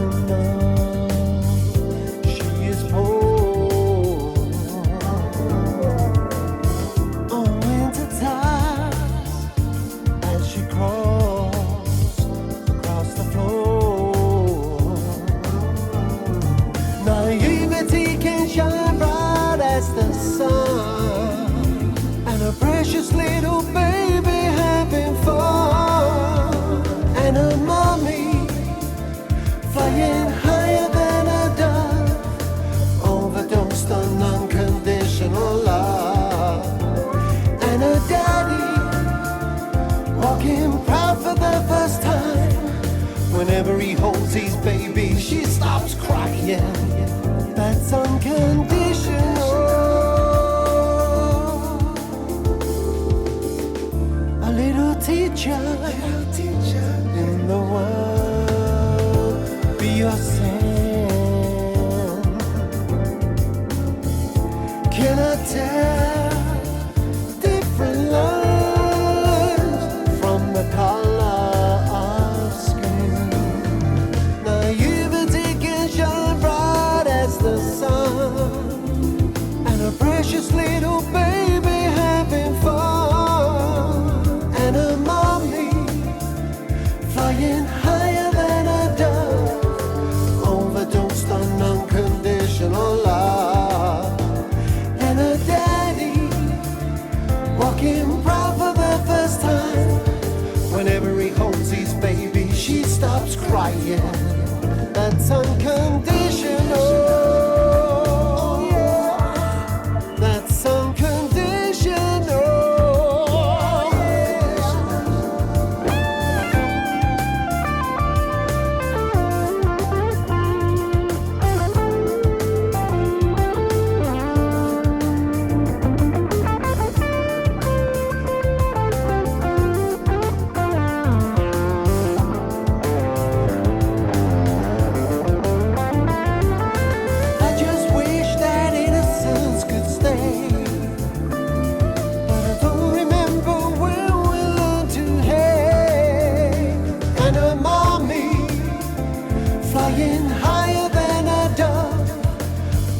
doesn't know she is whole. On winter times, as she crawls across the floor, naivety can shine bright as the sun, and a precious little baby having fun, and a mommy flying higher than a dove, overdosed on unconditional love, and a daddy walking proud for the first time. Whenever he holds his baby, she stops crying. That's unconditional. A little teacher in the world, be yourself. Can I tell different lines from the color of skin? Naivety can shine bright as the sun, and a precious little baby having fun, and a mommy flying higher than a dove, overdosed on unconditional love, and a daddy walking proud for the first time. Whenever he holds his baby, she stops crying. That's unconditional. That's unconditional. I just wish that innocence could stay, but I don't remember when we learned to hate. And a mommy flying higher than a dove,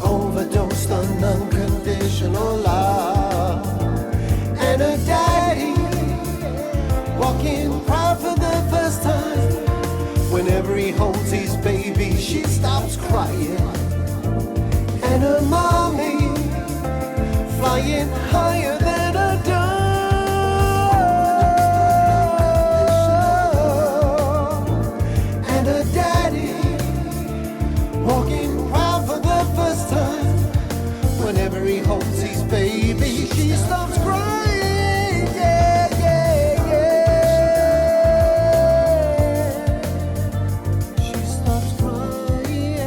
overdosed on unconditional love, and a daddy walking proud for the first time. Whenever he holds his baby, she stops crying, and a mommy flying higher than a dove, and a daddy walking proud for the first time. Whenever he holds his baby, she stops crying. Yeah, yeah, yeah. She stops crying.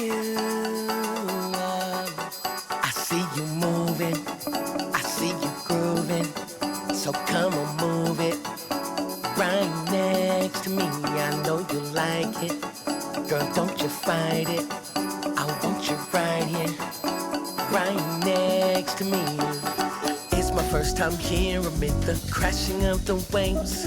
you. I see you moving, I see you grooving, so come on, move it. Right next to me, I know you like it. Girl, don't you fight it. I want you right here, right next to me. It's my first time here amid the crashing of the waves.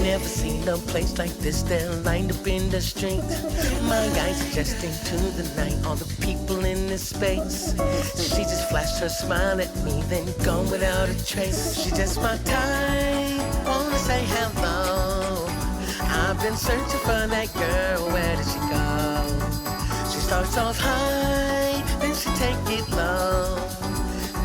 Never seen a place like this, they're lined up in the streets. My eyes adjusting to the night, all the people in this space. She just flashed her smile at me, then gone without a trace. She just my type, wanna say hello. I've been searching for that girl, where did she go? She starts off high, then she take it low.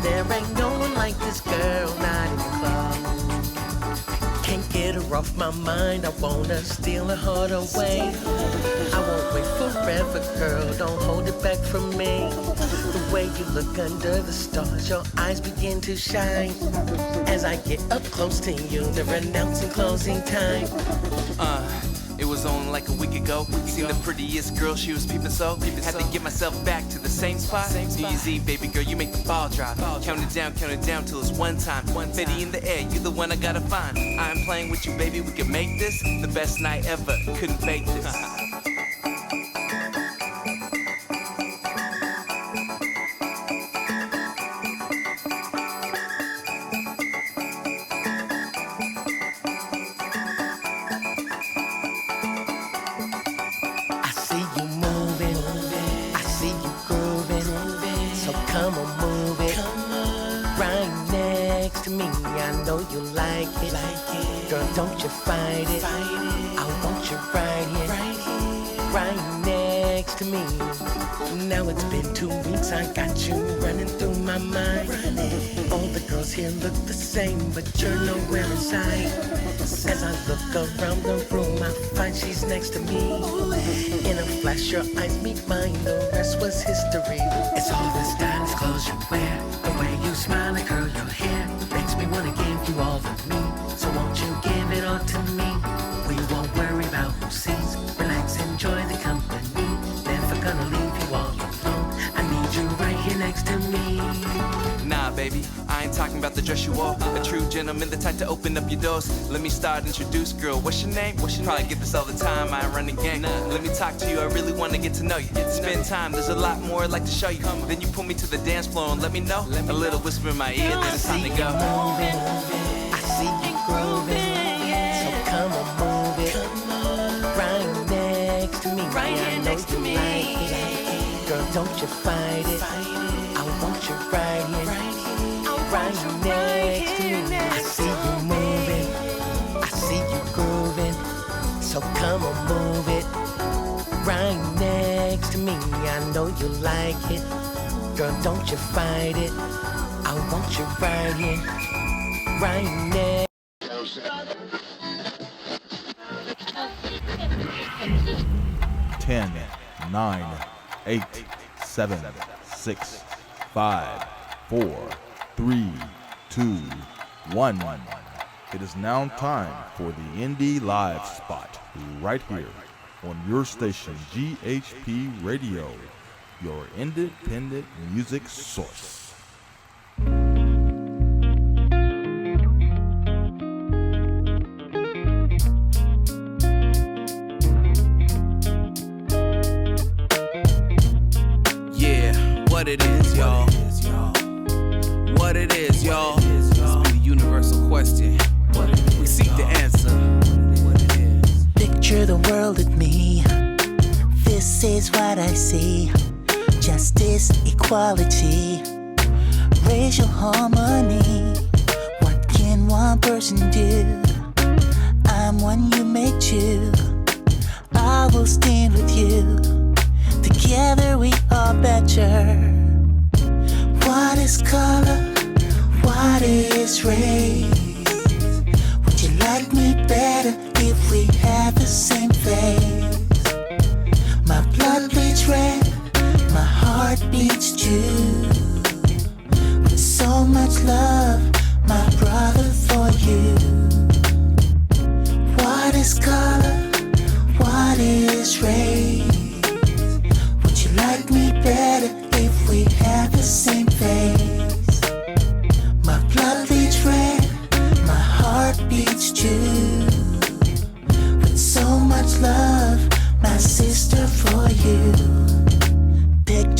There ain't no one like this girl, not even close. Can't get her off my mind, I wanna steal her heart away. I won't wait forever, girl, don't hold it back from me. The way you look under the stars, your eyes begin to shine. As I get up close to you, they're announcing closing time. It was on like a week ago. Seen the prettiest girl, she was peeping so. Had to get myself back to the same spot. New Year's Eve, baby girl, you make the ball drop. Count it down till it's one time. Fetty in the air, you the one I gotta find. I'm playing with you, baby, we can make this the best night ever. Couldn't fake this. Don't you fight it, I want you right here, right next to me. Now it's been 2 weeks, I got you running through my mind. All the girls here look the same, but you're nowhere in sight. As I look around the room, I find she's next to me. In a flash, your eyes meet mine, the rest was history. It's all the stylish clothes you wear, the way you smile and curl your hair, makes me wanna give you all of me. So won't you give it all to me? We won't worry about who sees. Relax, enjoy the company. Never gonna leave you all alone. I need you right here next to me. Nah, baby, I ain't talking about the dress you wore. A true gentleman, the type to open up your doors. Let me start, introduce, girl, what's your name? Probably get this all the time, I ain't running game. Let me talk to you, I really wanna get to know you. Spend time, there's a lot more I'd like to show you. Then you pull me to the dance floor and let me know. A little whisper in my ear, then it's time to go. I see you grooving, so come on, move it. Right next to me, right here next to me. Girl, don't you fight it. I want you right here, right next to me. I see you moving, I see you grooving, so come on, move it. Right next to me, I know you like it. Girl, don't you fight it. I want you right here, right next. 10, 9, 8, 7, 6, 5, 4, 3, 2, 1. It is now time for the Indie Live Spot, right here on your station GHP Radio, your independent music source. What it is, y'all. What it is, y'all. This be the universal question. We seek the answer. What it is. Picture the world with me. This is what I see. Justice, equality, racial harmony. What can one person do? I'm one, you make two. I will stand with you. Together we are better. What is color? What is race? Would you like me better if we had the same face? My blood bleeds red, my heart beats true. With so much love, my brother, for you. What is color? What is race? Like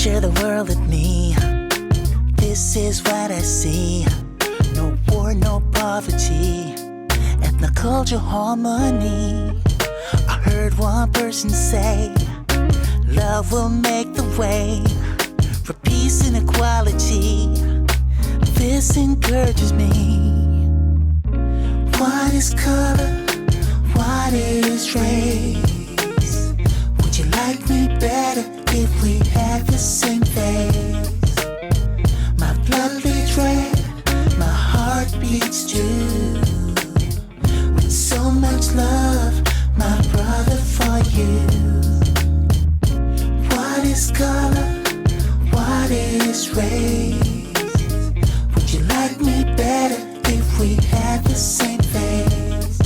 Share the world with me. This is what I see. No war, no poverty, ethnocultural harmony. I heard one person say, love will make the way for peace and equality. This encourages me. What is color? What is race? Would you like me better if we had the same face? My blood beats red, my heart beats true. With so much love, my brother, for you. What is color? What is race? Would you like me better if we had the same face?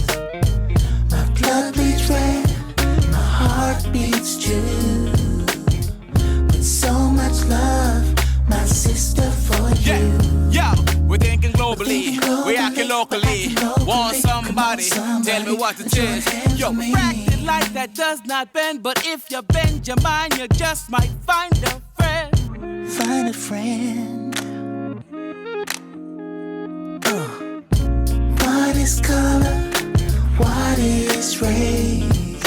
My blood bleeds red, my heart beats true. With so much love, my sister, for you. Yeah, we're thinking globally, we're acting locally. Want somebody, tell me what it is. Yo, practice like that does not bend, but if you bend your mind, you just might find a friend. Find a friend. What is color? What is race?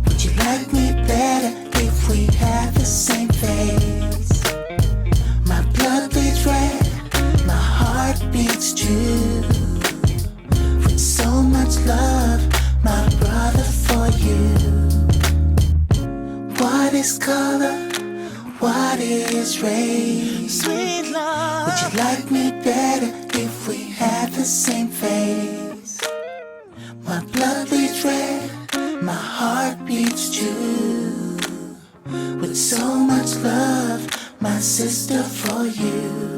Would you like me better if we had the same face? My blood beats red, my heart beats true. With so much love, my brother, for you. What is color? What is race? Sweet love. Would you like me better if we had the same face? My blood beats red, my heart beats true. With so much love, my sister, for you.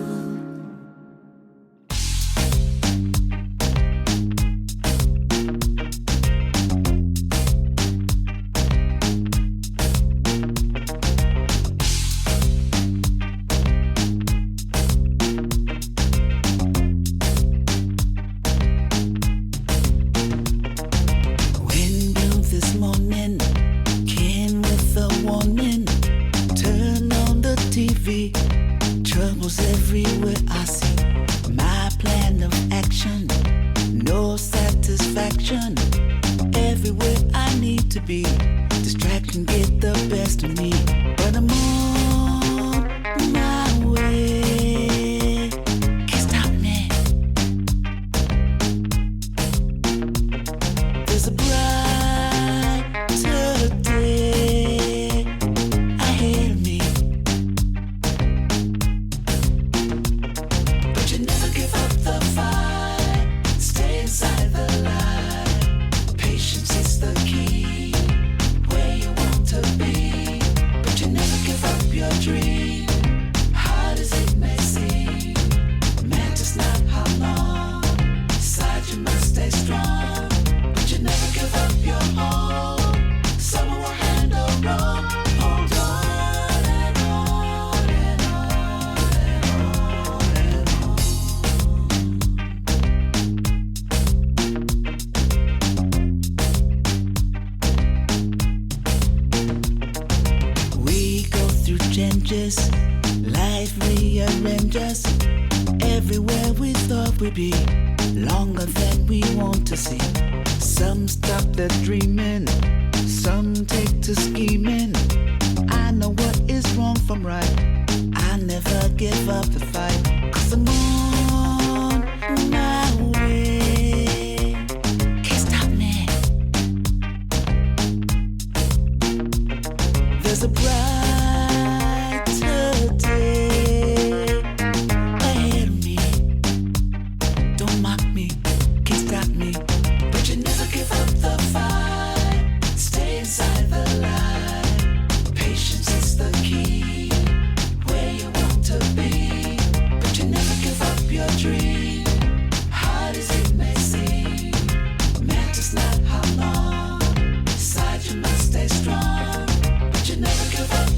Stay strong, but you never give up.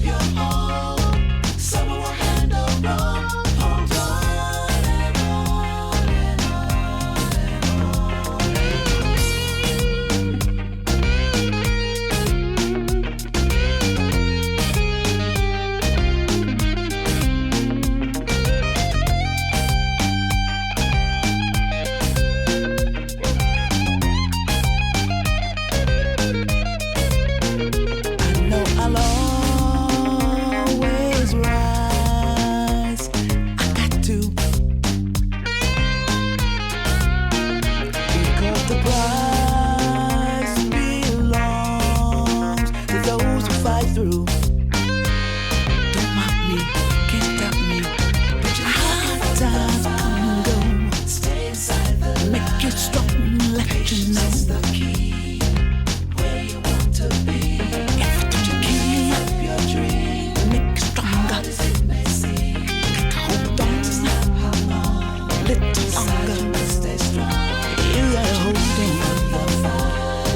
fight through. Don't mock me, can't stop me. Hard times come and go. Stay inside the light. Make it strong, let you know. Patience is the key. Where you want to be. Everything you can. Up your dream. Make it stronger. Hard as it may seem. Hold on. Stop how long. Little longer. Stay strong. You gotta hold on.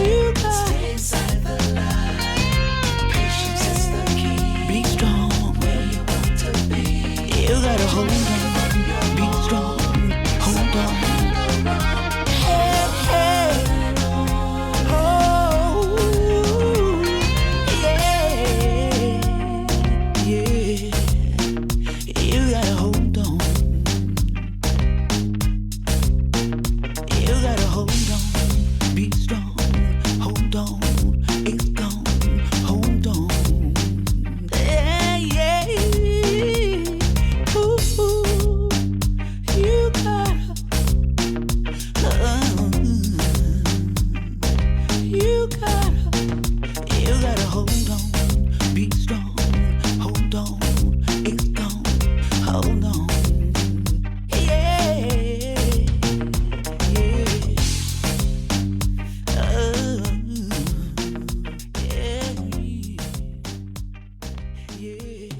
You gotta stay inside the light. Patience is the key. Be strong. Where you want to be. You gotta hold on. Be strong. Hold on. Hey, hey. Oh, yeah. Yeah. You gotta hold on. You gotta hold on. Be strong. Hold on. It's gone. Hold on. Yeah, yeah. Ooh, you gotta. You gotta hold on. Be strong. Hold on. It's gone. Hold on. Yeah, yeah. Yeah.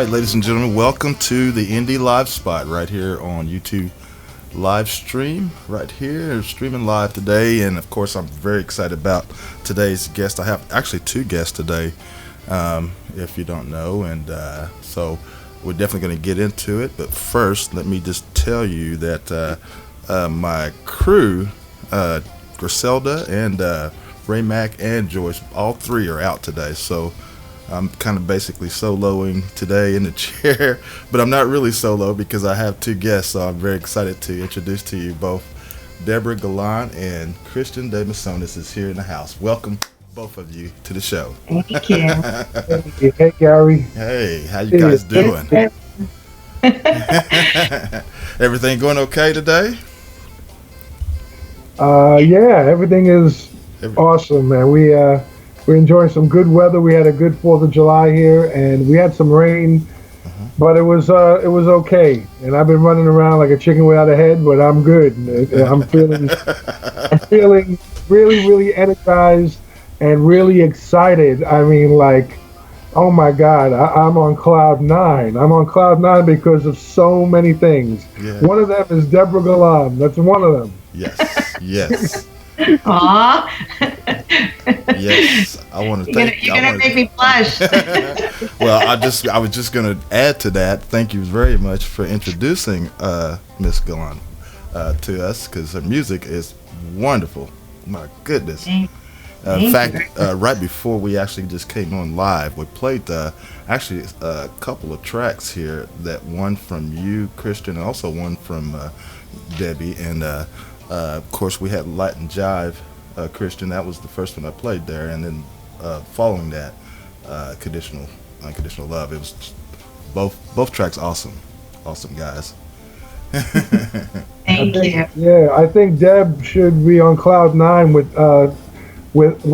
right, ladies and gentlemen, welcome to the Indie Live Spot right here on YouTube live stream. Right here, streaming live today, and of course, I'm very excited about today's guest. I have actually two guests today, if you don't know, and so we're definitely going to get into it. But first, let me just tell you that my crew, Griselda and Ray MAC and Joyce, all three are out today, so I'm kind of basically soloing today in the chair, but I'm not really solo because I have two guests, so I'm very excited to introduce to you both Debora Galan and Christian de Mesones is here in the house. Welcome, both of you, to the show. Thank you. Hey, Gary. Hey, how you guys doing? Everything going okay today? Yeah, everything is awesome, man. We're enjoying some good weather. We had a good 4th of July here, and we had some rain, but it was okay. And I've been running around like a chicken without a head, but I'm good. I'm feeling really, really energized and really excited. I mean, like, oh my God, I'm on cloud 9. I'm on cloud 9 because of so many things. Yeah. One of them is Debora Galan. That's one of them. Yes. Aw. Yes, I want to thank you. You're gonna make me blush. Well, I was just going to add to that. Thank you very much for introducing Miss Galan to us, because her music is wonderful. My goodness. In fact, right before we actually just came on live, we played actually a couple of tracks here. That one from you, Christian, and also one from Debbie, and of course we had Latin Jive. Christian, that was the first one I played there, and then following that, Unconditional Love. It was both tracks awesome guys. Thank you. Yeah, I think Deb should be on cloud 9 with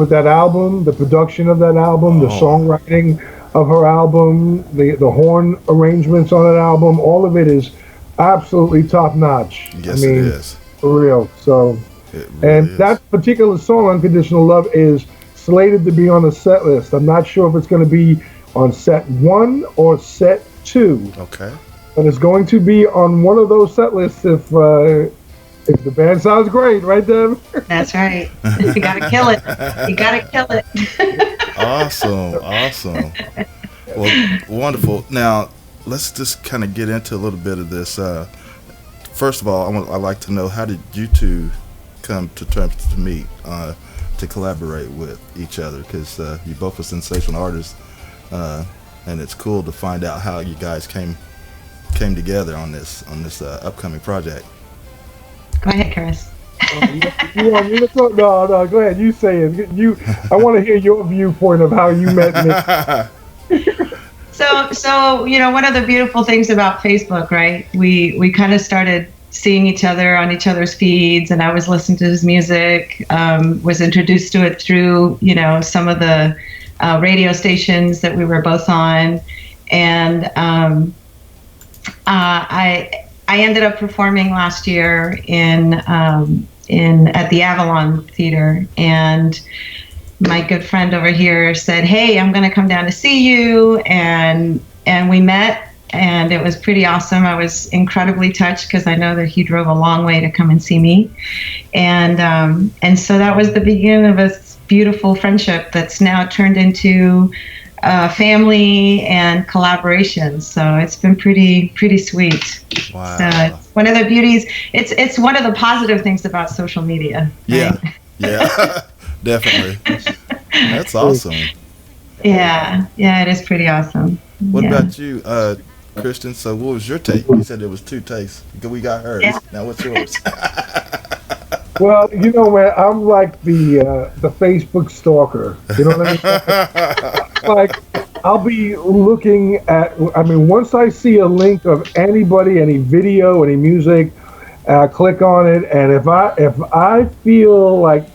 that album, the production of that album, the songwriting of her album, the horn arrangements on that album. All of it is absolutely top notch. Yes, I mean, it is for real. So. And that particular song, Unconditional Love, is slated to be on the set list. I'm not sure if it's going to be on set 1 or set 2. Okay. But it's going to be on one of those set lists if the band sounds great, right, Deb? That's right. You gotta kill it. You gotta kill it. Awesome. Well, wonderful. Now, let's just kind of get into a little bit of this. First of all, I'd like to know, how did you two come to terms to meet, to collaborate with each other, because you both are sensational artists, and it's cool to find out how you guys came together on this upcoming project. Go ahead, Chris. You want me to talk? No, go ahead. You say it. I want to hear your viewpoint of how you met me. So one of the beautiful things about Facebook, right? We kind of started seeing each other on each other's feeds, and I was listening to his music, was introduced to it through, some of the radio stations that we were both on. And I ended up performing last year at the Avalon Theater, and my good friend over here said, "Hey, I'm going to come down to see you," and we met. And it was pretty awesome. I was incredibly touched because I know that he drove a long way to come and see me. And so that was the beginning of a beautiful friendship that's now turned into family and collaboration. So it's been pretty sweet. Wow. So it's one of the beauties. It's one of the positive things about social media. Right? Yeah, definitely. That's awesome. Yeah, it is pretty awesome. What about you, Christian? So what was your take? You said there was 2 takes. We got hers. Yeah. Now what's yours? Well, man, I'm like the Facebook stalker. You know what I mean? Like, I'll be looking at. I mean, once I see a link of anybody, any video, any music, I click on it, and if I feel like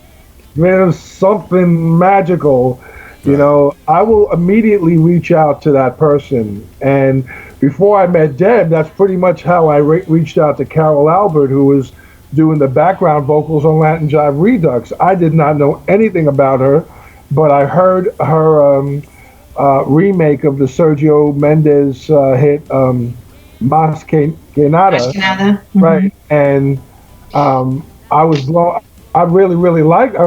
there's something magical, I will immediately reach out to that person. And before I met Deb, that's pretty much how I reached out to Carol Albert, who was doing the background vocals on Latin Jive Redux. I did not know anything about her, but I heard her remake of the Sergio Mendes hit Mas Que Nada. Mm-hmm. Right. And I was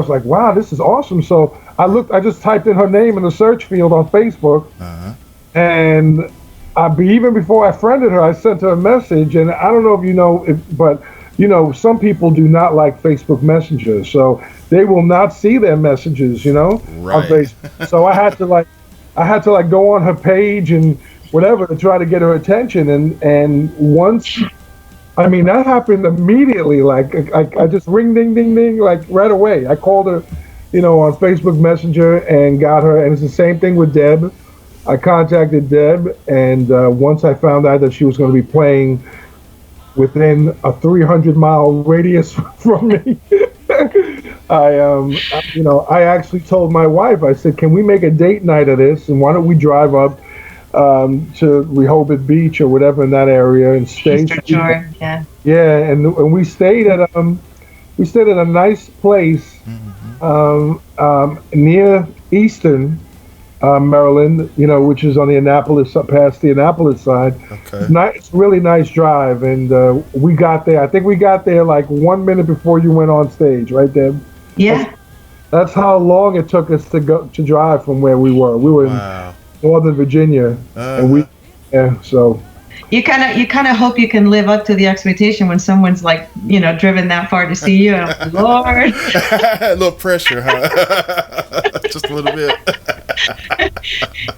like, wow, this is awesome. So I just typed in her name in the search field on Facebook. And even before I friended her, I sent her a message. And I don't know if you know, but some people do not like Facebook Messenger. So they will not see their messages, Right. on Facebook. So I had to go on her page and whatever to try to get her attention. And once, that happened immediately. Like I just ring, ding, ding, ding, like right away. I called her, on Facebook Messenger and got her. And it's the same thing with Deb. I contacted Deb, and once I found out that she was going to be playing within a 300-mile radius from me, I actually told my wife, I said, can we make a date night of this? And why don't we drive up to Rehoboth Beach or whatever in that area and stay? Sure. Yeah. Yeah, and we stayed at a nice place near Easton, Maryland, which is on the Annapolis, past the Annapolis side. Okay. It's a really nice drive, and we got there. I think we got there like 1 minute before you went on stage, right, Deb? Yeah. That's how long it took us to drive from where we were. We were in Northern Virginia, and so. You kind of hope you can live up to the expectation when someone's like, driven that far to see you. And Lord. A little pressure, huh? Just a little bit.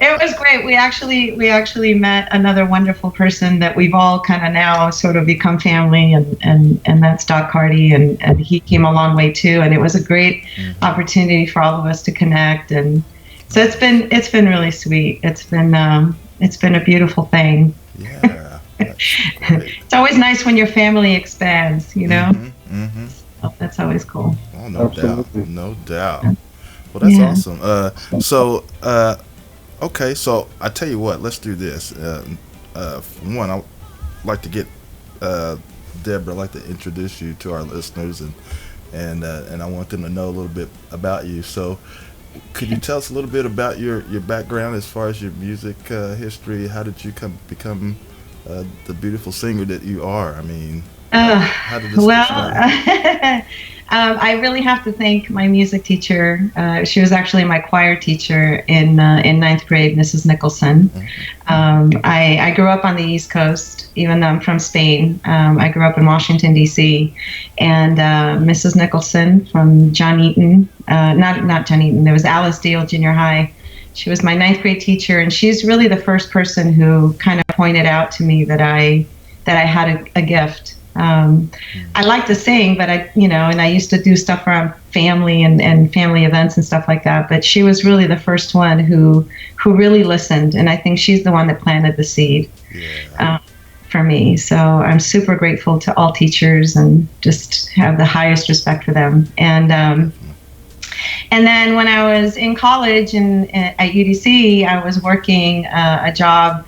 It was great. We actually met another wonderful person that we've all kind of now sort of become family, and that's Doc Hardy, and he came a long way too. And it was a great opportunity for all of us to connect. And so it's been really sweet. It's been a beautiful thing. Yeah. It's always nice when your family expands, So that's always cool. Oh, no Absolutely. doubt. No doubt. Well, that's awesome. Okay, so I tell you what, let's do this. One, I'd like to get Deborah, I'd like to introduce you to our listeners, and I want them to know a little bit about you. So could you tell us a little bit about your background as far as your music history? How did you become the beautiful singer that you are? How did this get started? I really have to thank my music teacher. She was actually my choir teacher in ninth grade, Mrs. Nicholson. I grew up on the East Coast, even though I'm from Spain. I grew up in Washington, D.C. And Mrs. Nicholson from John Eaton, not John Eaton, there was Alice Deal Junior High. She was my ninth grade teacher, and she's really the first person who kind of pointed out to me that I had a gift. I like to sing, but and I used to do stuff around family and family events and stuff like that. But she was really the first one who really listened, and I think she's the one that planted the seed for me. So I'm super grateful to all teachers and just have the highest respect for them. And then when I was in college at UDC, I was working a job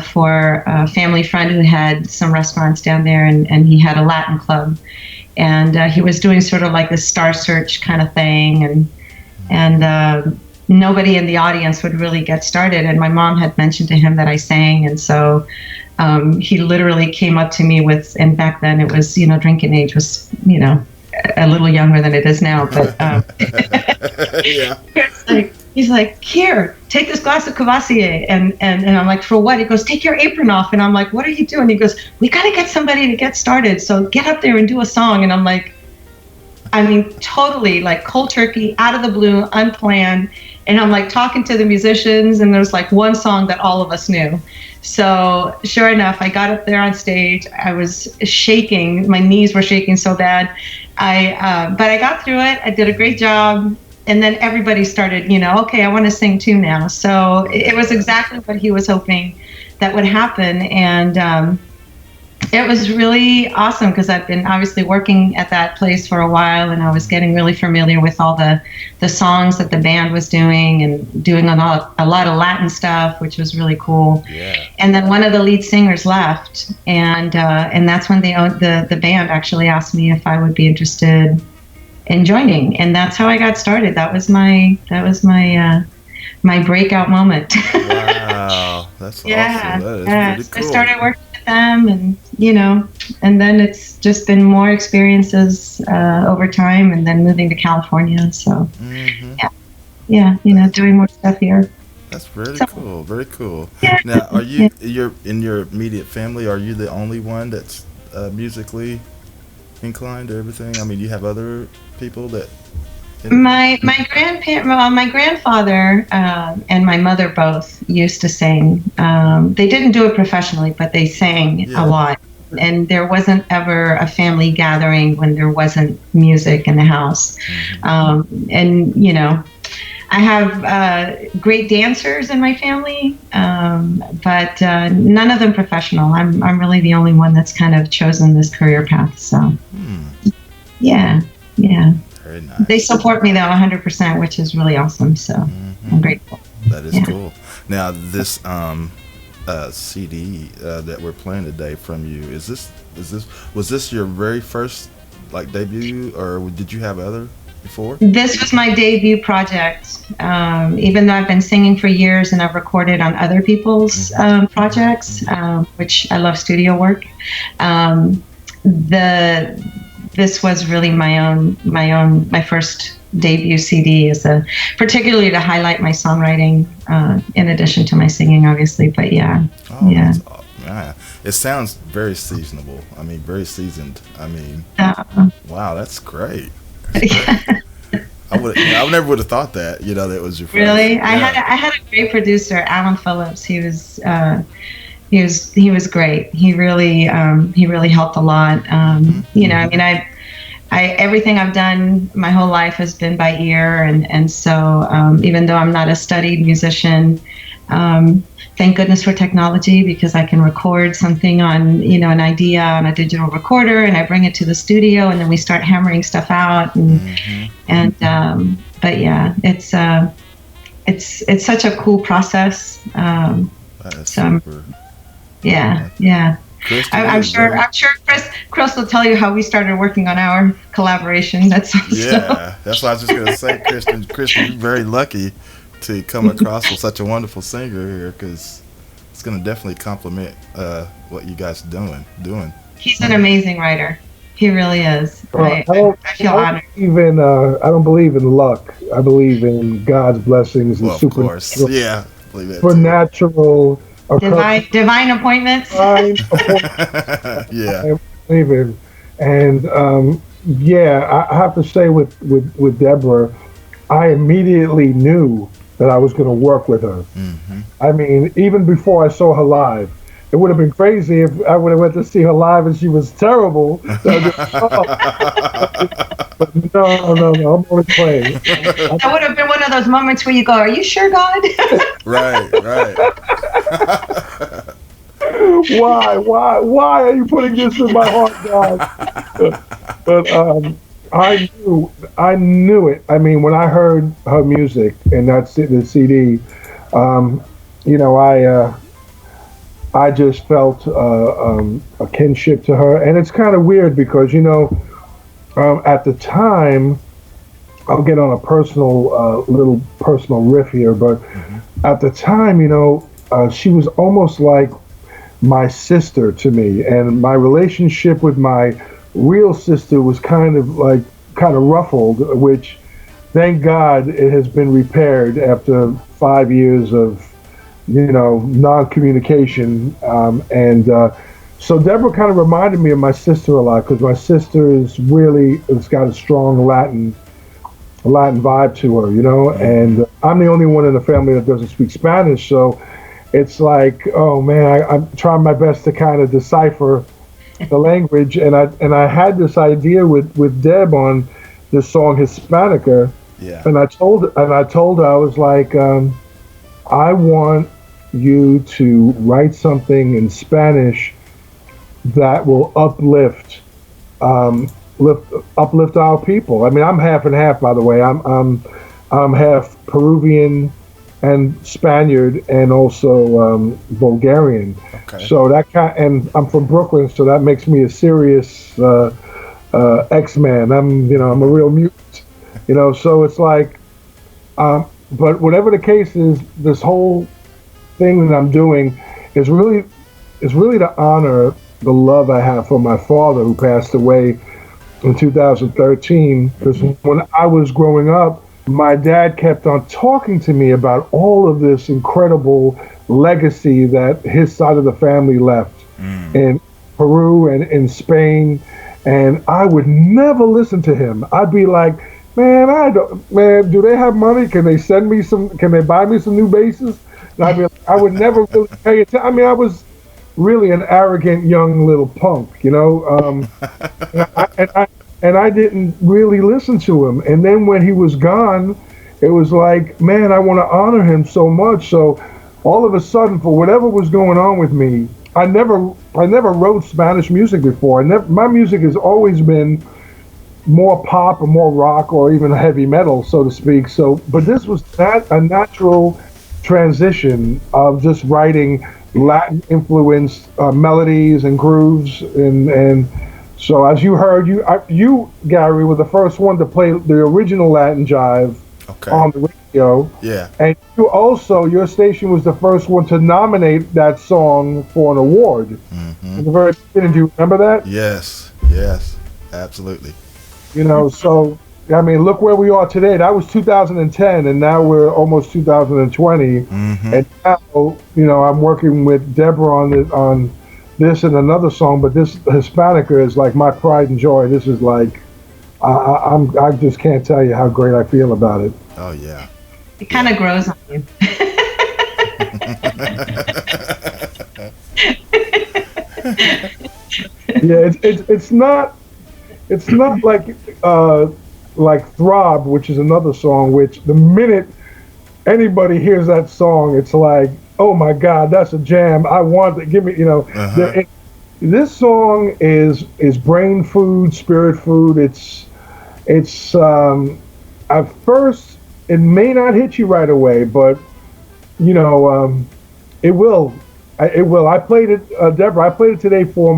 for a family friend who had some restaurants down there, and he had a Latin club, and he was doing sort of like this Star Search kind of thing, and nobody in the audience would really get started. And my mom had mentioned to him that I sang, and so he literally came up to me with, and back then it was, drinking age was, a little younger than it is now, but he's like, here, take this glass of Cavassier, and I'm like, for what? He goes, take your apron off, and I'm like, what are you doing? He goes, we gotta get somebody to get started, so get up there and do a song. And I'm like, totally like cold turkey, out of the blue, unplanned. And I'm like talking to the musicians, and there's like one song that all of us knew. So sure enough, I got up there on stage. I was shaking. My knees were shaking so bad. But I got through it. I did a great job. And then everybody started, okay, I want to sing too now. So it was exactly what he was hoping that would happen. And it was really awesome because I've been obviously working at that place for a while, and I was getting really familiar with all the songs that the band was doing, and doing a lot of Latin stuff, which was really cool. Yeah. And then one of the lead singers left, and that's when the band actually asked me if I would be interested in joining, and that's how I got started. That was my my breakout moment. Wow, that's awesome. That is pretty So cool. I started working with them, and and then it's just been more experiences over time, and then moving to California. So doing more stuff here. That's really cool. Very cool. Yeah. Now, are you in your immediate family? Are you the only one that's musically inclined to everything? I mean, you have other people that. My grandfather and my mother both used to sing. They didn't do it professionally, but they sang a lot. And there wasn't ever a family gathering when there wasn't music in the house. And I have great dancers in my family, but none of them professional. I'm really the only one that's kind of chosen this career path. So, yeah. Very nice. They support me though 100%, which is really awesome. So I'm grateful. That is cool. Now this CD that we're playing today from you, was this your very first debut, or did you have other before? This was my debut project. Even though I've been singing for years and I've recorded on other people's projects, which I love studio work. This was really my first debut CD, particularly to highlight my songwriting, in addition to my singing, obviously. But it sounds very seasonable. I mean, very seasoned. I mean, wow, that's great. I never would have thought that. That was your first. Really, yeah. I had a great producer, Alan Phillips. He was great. He really helped a lot. I mean, I everything I've done my whole life has been by ear, and so even though I'm not a studied musician, thank goodness for technology, because I can record something on an idea on a digital recorder, and I bring it to the studio, and then we start hammering stuff out, but yeah, it's such a cool process. Super. Yeah. I'm sure Chris will tell you how we started working on our collaboration. That's what I was just gonna say, Christian, you're very lucky to come across with such a wonderful singer here, because it's gonna definitely complement what you guys are doing. He's an amazing writer. He really is. I feel honored. I don't believe in luck. I believe in God's blessings and supernatural. Divine appointments. Divine appointments. Yeah. I believe in. And I have to say with Debora, I immediately knew that I was going to work with her. I mean, even before I saw her live, it would have been crazy if I would have went to see her live and she was terrible. But no, I'm only playing. That would have been one of those moments where you go, "Are you sure, God?" Right. Why are you putting this in my heart, God? But I knew it. I mean, when I heard her music and that's the CD, I just felt a kinship to her, and it's kind of weird because at the time, I'll get on a little personal riff here, but at the time, she was almost like my sister to me, and my relationship with my real sister was kind of ruffled, which thank God it has been repaired after 5 years of non-communication, so Debora kind of reminded me of my sister a lot, because my sister it's got a strong Latin vibe to her, and I'm the only one in the family that doesn't speak Spanish, so it's like, oh man, I'm trying my best to kind of decipher the language, and I had this idea with Deb on this song Hispanica, and I told her, I was like, I want you to write something in Spanish that will uplift our people. I mean, I'm half and half, by the way. I'm half Peruvian and Spaniard, and also Bulgarian. Okay. So and I'm from Brooklyn, so that makes me a serious X-Man. I'm a real mutant. So it's like but whatever the case is, this whole thing that I'm doing is really to honor the love I have for my father, who passed away in 2013. Because when I was growing up, my dad kept on talking to me about all of this incredible legacy that his side of the family left in Peru and in Spain, and I would never listen to him. I'd be like, man, do they have money? Can they send me some? Can they buy me some new basses? And I'd be like, I would never really pay attention. I mean, I was really an arrogant young little punk, you know, and I didn't really listen to him. And then when he was gone, it was like, man, I want to honor him so much. So all of a sudden, for whatever was going on with me, I never wrote Spanish music before. My music has always been more pop or more rock or even heavy metal, so to speak. So, but this was a natural transition of just writing Latin influenced melodies and grooves, and so as you heard, you Gary were the first one to play the original Latin jive on the radio. Yeah. And you also, your station was the first one to nominate that song for an award. In the very beginning. Do you remember that? Yes, absolutely. You know, so I mean, look where we are today. That was 2010, and now we're almost 2020. And now, you know, I'm working with Debora on this and another song, but this Hispanica is like my pride and joy. This is like, I just can't tell you how great I feel about it. Oh yeah. It kind of grows on you. Yeah, it's not like Throb, which is another song, which the minute anybody hears that song, it's like, oh my God, that's a jam. I want it. Give me, you know. This song is brain food, spirit food. It's at first it may not hit you right away, but you know, it will. It will. I played it, Debora. I played it today for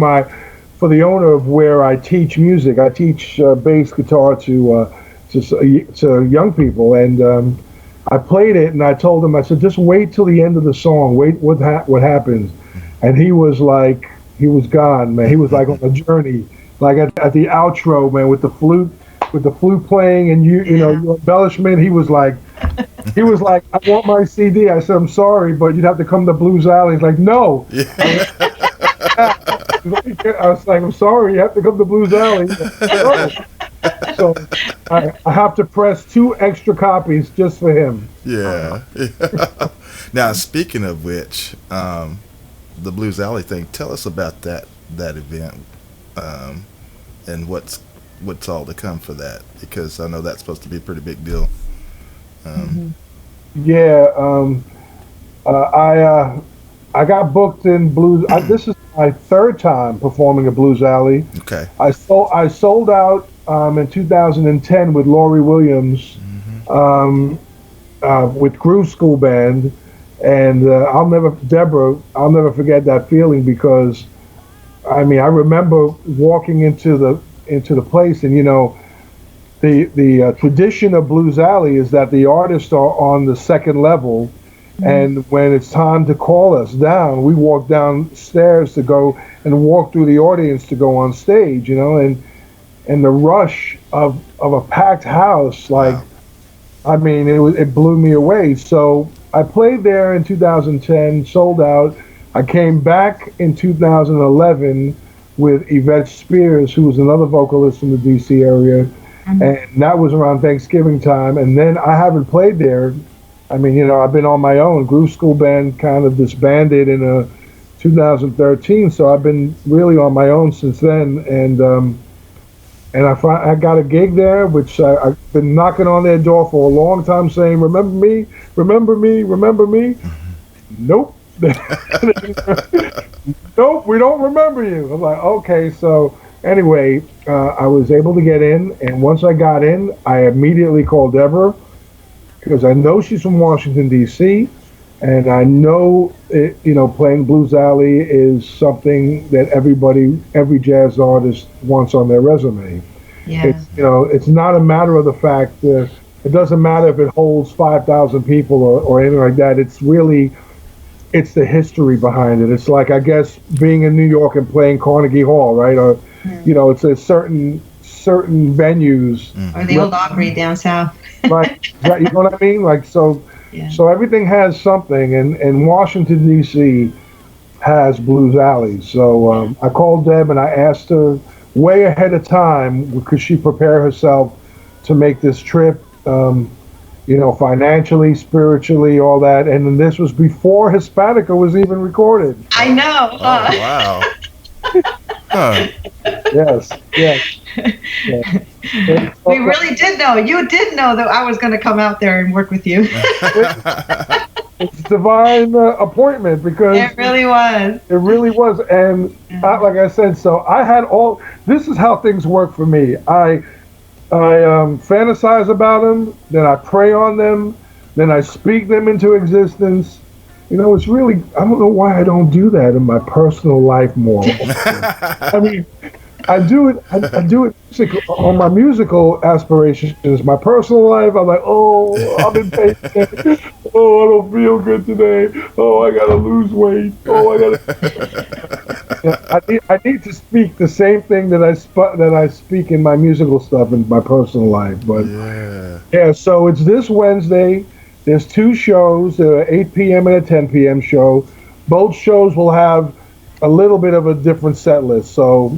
the owner of where I teach music. I teach bass guitar to young people, and I played it, and I told him, I said, just wait till the end of the song. Wait what happens. And he was like, he was gone, man. He was like on a journey, like at the outro, man, with the flute playing, and you know, your embellishment. He was like, I want my CD. I said, I'm sorry, but you'd have to come to Blues Alley. He's like, no. I was like, I'm sorry, you have to come to Blues Alley. So I have to press 2 extra copies just for him. Yeah. Now, speaking of which, the Blues Alley thing, tell us about that event, and what's all to come for that, because I know that's supposed to be a pretty big deal. I got booked in Blues. This is my 3rd time performing at Blues Alley. Okay. I sold out in 2010 with Laurie Williams, with Groove School Band, and I'll never forget that feeling, because I mean, I remember walking into the place, and you know, the tradition of Blues Alley is that the artists are on the 2nd level. And when it's time to call us down, we walk downstairs to go and walk through the audience to go on stage, you know, and the rush of a packed house, like, wow. I mean, it blew me away. So I played there in 2010, sold out. I came back in 2011 with Yvette Spears, who was another vocalist from the DC area, and that was around Thanksgiving time. And then I haven't played there. I mean, you know, I've been on my own. Groove School Band kind of disbanded in 2013, so I've been really on my own since then. And I got a gig there, which I've been knocking on their door for a long time, saying, "Remember me? Remember me? Remember me?" Nope. Nope, we don't remember you. I'm like, okay. So anyway, I was able to get in, and once I got in, I immediately called Debora, because I know she's from Washington, D.C., and I know, you know, playing Blues Alley is something that every jazz artist wants on their resume. Yeah. You know, it's not a matter of the fact that It doesn't matter if it holds 5,000 people or anything like that. It's the history behind it. It's like, I guess, being in New York and playing Carnegie Hall, right? Or, it's a certain venues. Or the old Opry down south. Right. You know what I mean? Like, so everything has something, and Washington, D.C. has Blues Alley. So I called Deb and I asked her way ahead of time, could she prepare herself to make this trip, financially, spiritually, all that. And then this was before Hispanica was even recorded. I know. Oh, wow. Huh. Yes. We really did know. You did know that I was going to come out there and work with you. It's divine appointment, because it really was. It really was. And like I said, so I had this is how things work for me. I fantasize about them, then I pray on them, then I speak them into existence. It's really, I don't know why I don't do that in my personal life more. I mean, I do it on my musical aspirations. My personal life, I'm like, I'm impatient. I don't feel good today. I gotta lose weight. I need to speak the same thing that I speak in my musical stuff in my personal life. But so it's this Wednesday. There's 2 shows, an 8 p.m. and a 10 p.m. show. Both shows will have a little bit of a different set list. So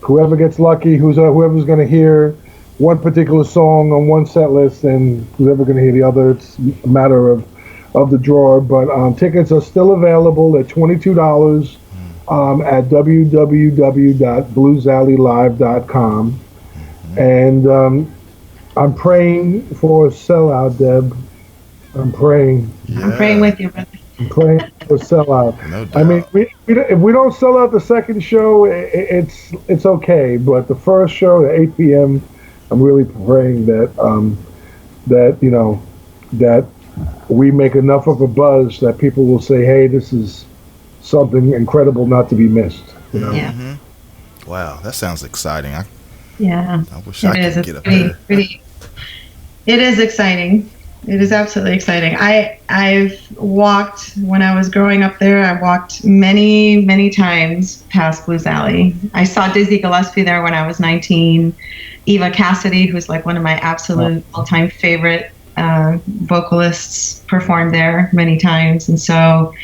whoever gets lucky, whoever's going to hear one particular song on one set list, and whoever's going to hear the other, it's a matter of the drawer. But tickets are still available at $22 at www.bluesalleylive.com. And I'm praying for a sellout, Deb. I'm praying. Yeah. I'm praying with you, brother. I'm praying for a sellout. No doubt. I mean, if we don't sell out the second show, it's okay. But the first show at 8 p.m., I'm really praying that that we make enough of a buzz that people will say, "Hey, this is something incredible not to be missed." Yeah. Mm-hmm. Wow, that sounds exciting. I wish I could get up there. It is exciting. It is absolutely exciting. I've walked, when I was growing up there, I walked many, many times past Blues Alley. I saw Dizzy Gillespie there when I was 19. Eva Cassidy, who's like one of my absolute all-time favorite vocalists, performed there many times. And so,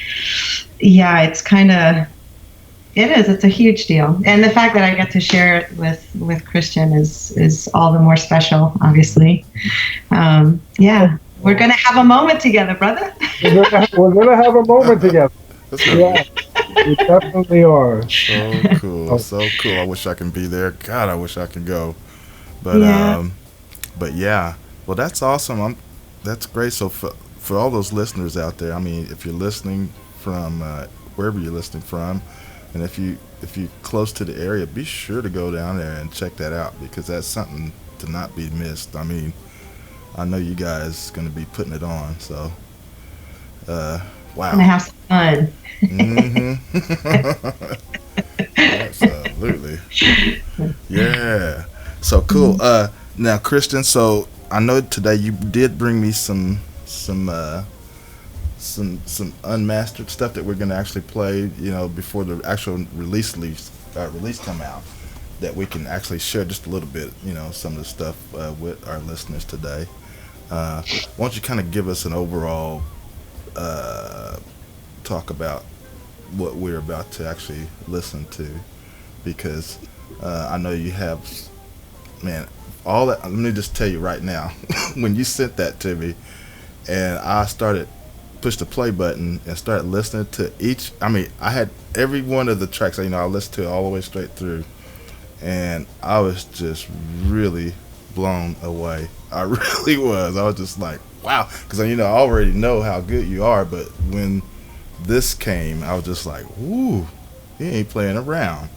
it's kind of... It's a huge deal. And the fact that I get to share it with Christian is all the more special, obviously. We're going to have a moment together, brother. We're going to have a moment together. Yeah, we definitely are. So cool. So cool. I wish I can be there. God, I wish I could go. But well, that's awesome. That's great. So for all those listeners out there, I mean, if you're listening from wherever you're listening from, and if you're close to the area, be sure to go down there and check that out, because that's something to not be missed. I mean, I know you guys going to be putting it on, so wow. I'm going to have some fun. Mm-hmm. Absolutely. Yeah. So cool. Now, Christian, so I know today you did bring me some unmastered stuff that we're going to actually play, before the actual release come out, that we can actually share just a little bit, some of the stuff with our listeners today. Why don't you kind of give us an overall talk about what we're about to actually listen to, because I know you have, man, all that. Let me just tell you right now, when you sent that to me and I pushed the play button and started listening to each. I mean, I had every one of the tracks, I listened to it all the way straight through, and I was just really blown away. I really was. I was just like, wow, because I already know how good you are, but when this came, I was just like, ooh, he ain't playing around.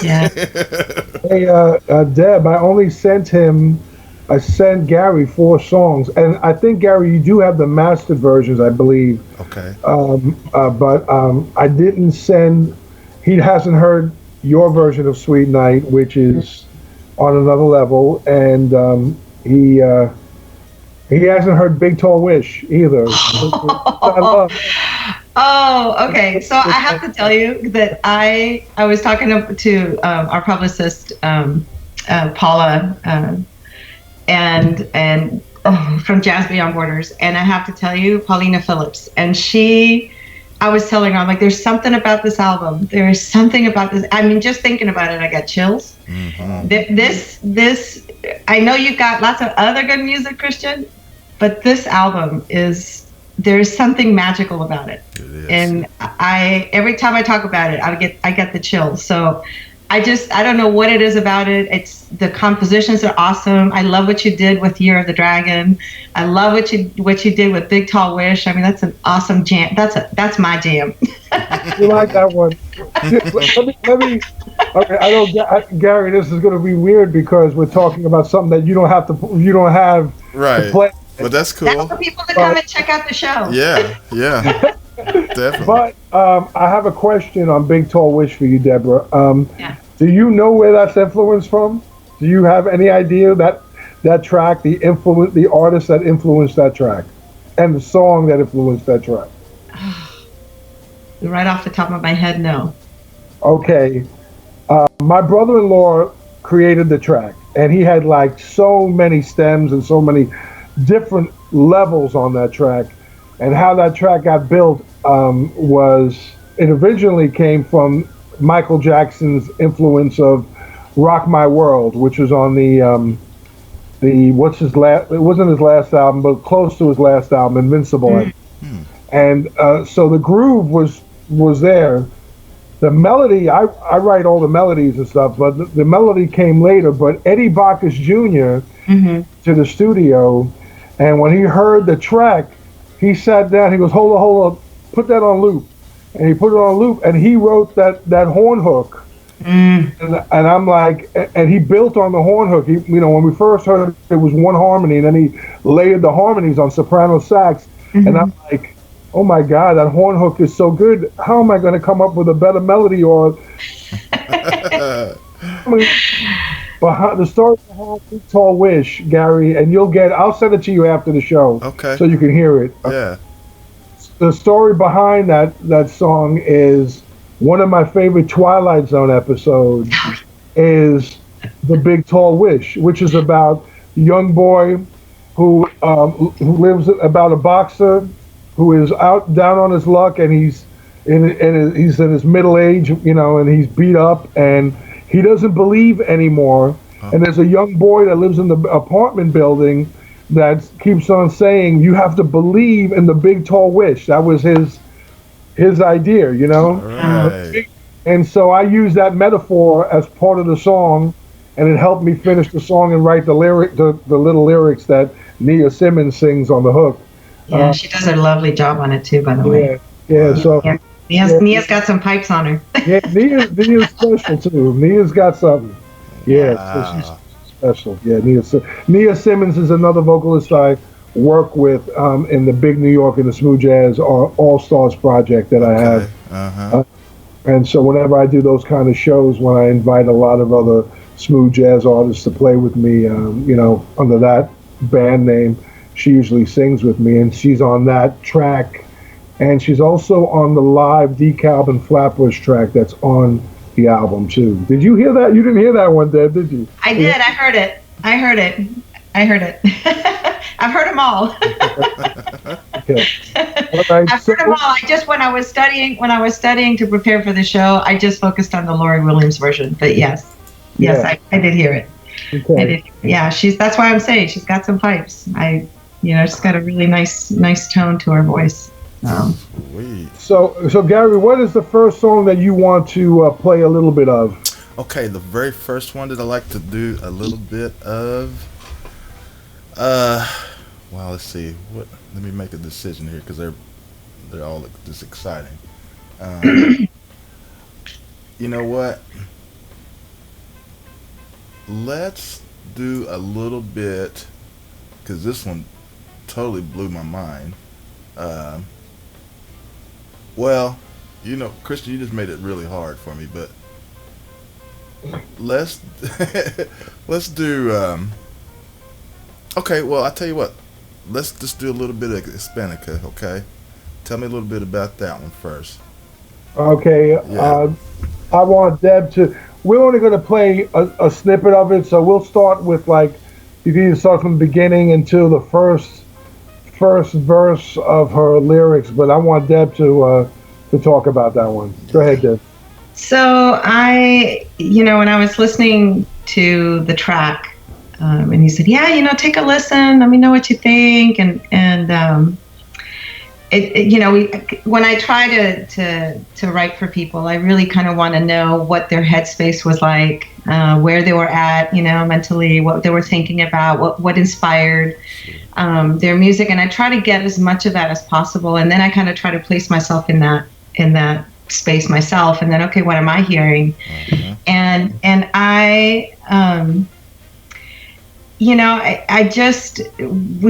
Yeah. Hey, Deb, I sent Gary 4 songs, and I think, Gary, you do have the mastered versions, I believe. Okay. But I didn't send. He hasn't heard your version of Sweet Night, which is on another level, and He hasn't heard Big Tall Wish either. I love. Oh, okay. So I have to tell you that I was talking to our publicist Paula and from Jazz Beyond Borders, and I have to tell you, Paulina Phillips, and I was telling her, I'm like, there's something about this album. There is something about this. I mean, just thinking about it, I got chills. Mm-hmm. This, I know you've got lots of other good music, Christian, but this album there's something magical about it. It is. And every time I talk about it, I get the chills. So I don't know what it is about it. It's the compositions are awesome. I love what you did with Year of the Dragon. I love what you did with Big Tall Wish. I mean, that's an awesome jam. That's my jam. You like that one? let me. Okay, I don't, Gary. This is going to be weird because we're talking about something that you don't have right. to play. But that's cool. That's for people to come and check out the show. Yeah. Definitely. But I have a question on Big Tall Wish for you, Deborah. Yeah. Do you know where that's influenced from? Do you have any idea that track, the artist that influenced that track, and the song that influenced that track? Right off the top of my head, no. Okay. My brother-in-law created the track, and he had like so many stems and so many different levels on that track. And how that track got built it originally came from Michael Jackson's influence of Rock My World, which was on it wasn't his last album, but close to his last album, Invincible. Mm-hmm. And so the groove was there. The melody, I write all the melodies and stuff, but the melody came later. But Eddie Bacchus Jr. Mm-hmm. to the studio, and when he heard the track, he sat down, he goes, hold on, put that on loop. And he put it on loop, and he wrote that horn hook. Mm. And I'm like, and he built on the horn hook. When we first heard it was one harmony, and then he layered the harmonies on soprano sax. Mm-hmm. And I'm like, oh my God, that horn hook is so good. How am I going to come up with a better melody? Or behind the story behind Big Tall Wish, Gary, and I'll send it to you after the show, okay, so you can hear it. Yeah. The story behind that song is one of my favorite Twilight Zone episodes is The Big Tall Wish, which is about a young boy who lives about a boxer who is down on his luck, and he's in his middle age, and he's beat up and he doesn't believe anymore. Oh. And there's a young boy that lives in the apartment building that keeps on saying, you have to believe in the Big Tall Wish. That was his idea, Right. And so I use that metaphor as part of the song, and it helped me finish the song and write the little lyrics that Nia Simmons sings on the hook. Yeah, she does a lovely job on it too, by the way. Yeah. So Nia's got some pipes on her. Yeah, Nia's special too. Nia's got something. Yeah, so she's special. Yeah, Nia Simmons is another vocalist I work with in the big New York and the Smooth Jazz All Stars project that I have. Uh-huh. And so whenever I do those kind of shows, when I invite a lot of other smooth jazz artists to play with me, under that band name, she usually sings with me, and she's on that track. And she's also on the live Dekalb and Flatbush track that's on the album too. Did you hear that? You didn't hear that one, Deb, did you? I did. I heard it. I've heard them all. Okay. Right. I've heard them all. When I was studying to prepare for the show, I just focused on the Laurie Williams version. But yes, I did hear it. Okay. Yeah, that's why I'm saying she's got some pipes. She's got a really nice tone to her voice. Sweet. So Gary, what is the first song that you want to play a little bit of? Okay, the very first one that I like to do a little bit of. Well, let's see. Let me make a decision here because they're all just exciting. You know what? Let's do a little bit because this one totally blew my mind. Well, Christian, you just made it really hard for me, but let's do Okay, well, I tell you what. Let's just do a little bit of Hispanica, okay? Tell me a little bit about that one first. Okay. Yeah. I want Deb to. We're only going to play a snippet of it, so we'll start with like you can either start from the beginning until the first verse of her lyrics. But I want Deb to talk about that one. Go ahead, Deb. So when I was listening to the track, and he said, "Yeah, take a listen. Let me know what you think." And when I try to write for people, I really kind of want to know what their headspace was like, where they were at, mentally, what they were thinking about, what inspired their music, and I try to get as much of that as possible. And then I kind of try to place myself in that space myself, and then okay, what am I hearing? Mm-hmm. And I. We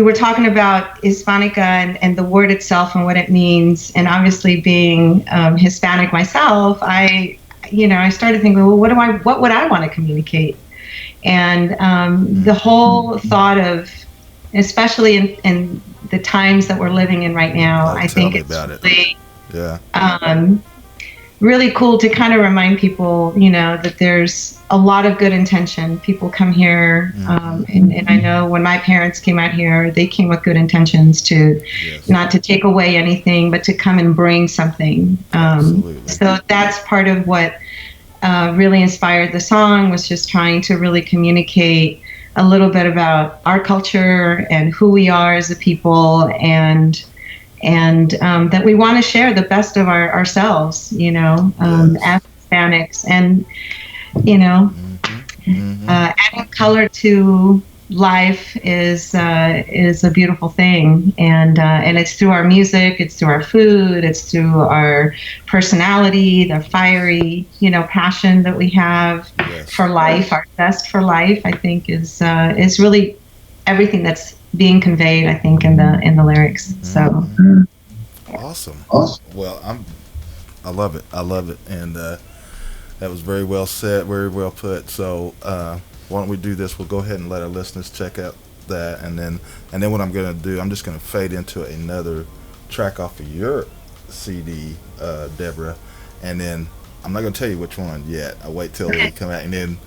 were talking about Hispanica and the word itself and what it means. And obviously being Hispanic myself, I started thinking, well, what would I want to communicate? And the whole thought of, especially in the times that we're living in right now, I think it's really, really cool to kind of remind people, that there's a lot of good intention. People come here, and I know when my parents came out here, they came with good intentions to not to take away anything, but to come and bring something. So that's part of what really inspired the song, was just trying to really communicate a little bit about our culture and who we are as a people, and that we want to share the best of ourselves, as Hispanics, and adding color to life is a beautiful thing, and it's through our music, it's through our food, it's through our personality, the fiery passion that we have for life, our zest for life. I think is really everything that's being conveyed, I think, in the lyrics. So awesome. Well, I love it, and that was very well said, very well put. So why don't we do this? We'll go ahead and let our listeners check out that, and then what I'm going to do, I'm just going to fade into another track off of your CD, Debora, and then I'm not going to tell you which one yet. I'll wait till we come out, and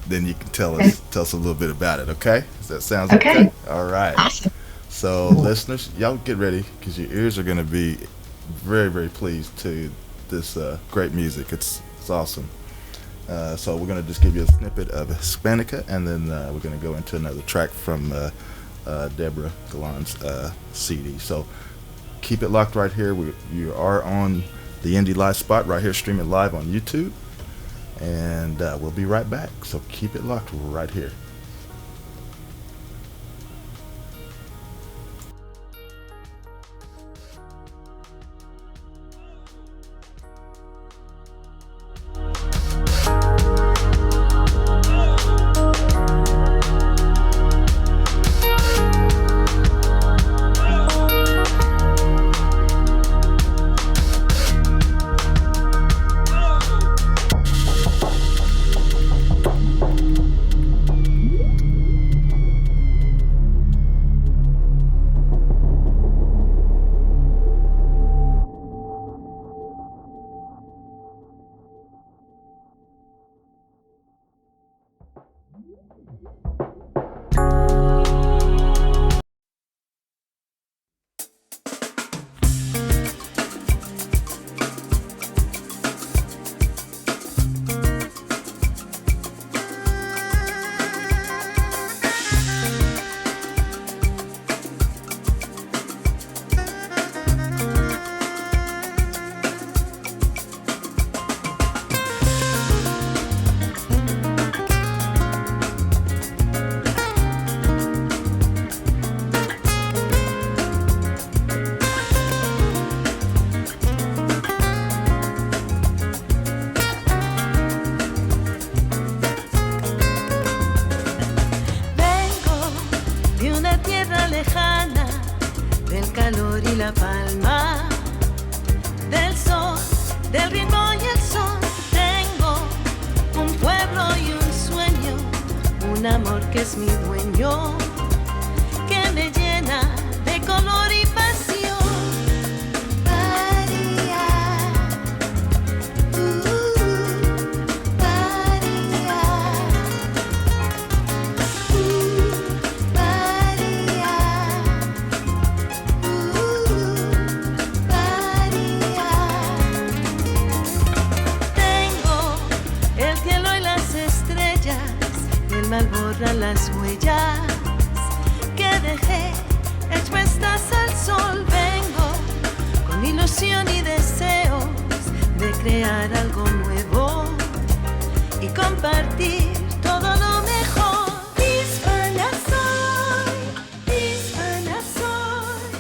then you can tell us a little bit about it. Okay? Does that sound okay? All right. Awesome. So listeners, y'all get ready, because your ears are going to be very, very pleased to this great music. It's awesome. So we're going to just give you a snippet of Hispanica, and then we're going to go into another track from Debora Galan's CD. So keep it locked right here. You are on the Indie Live Spot right here, streaming live on YouTube, and we'll be right back. So keep it locked right here. un amor que es mi dueño. las huellas que dejé expuestas al sol. Vengo con ilusión y deseos de crear algo nuevo y compartir todo lo mejor. Hispana soy,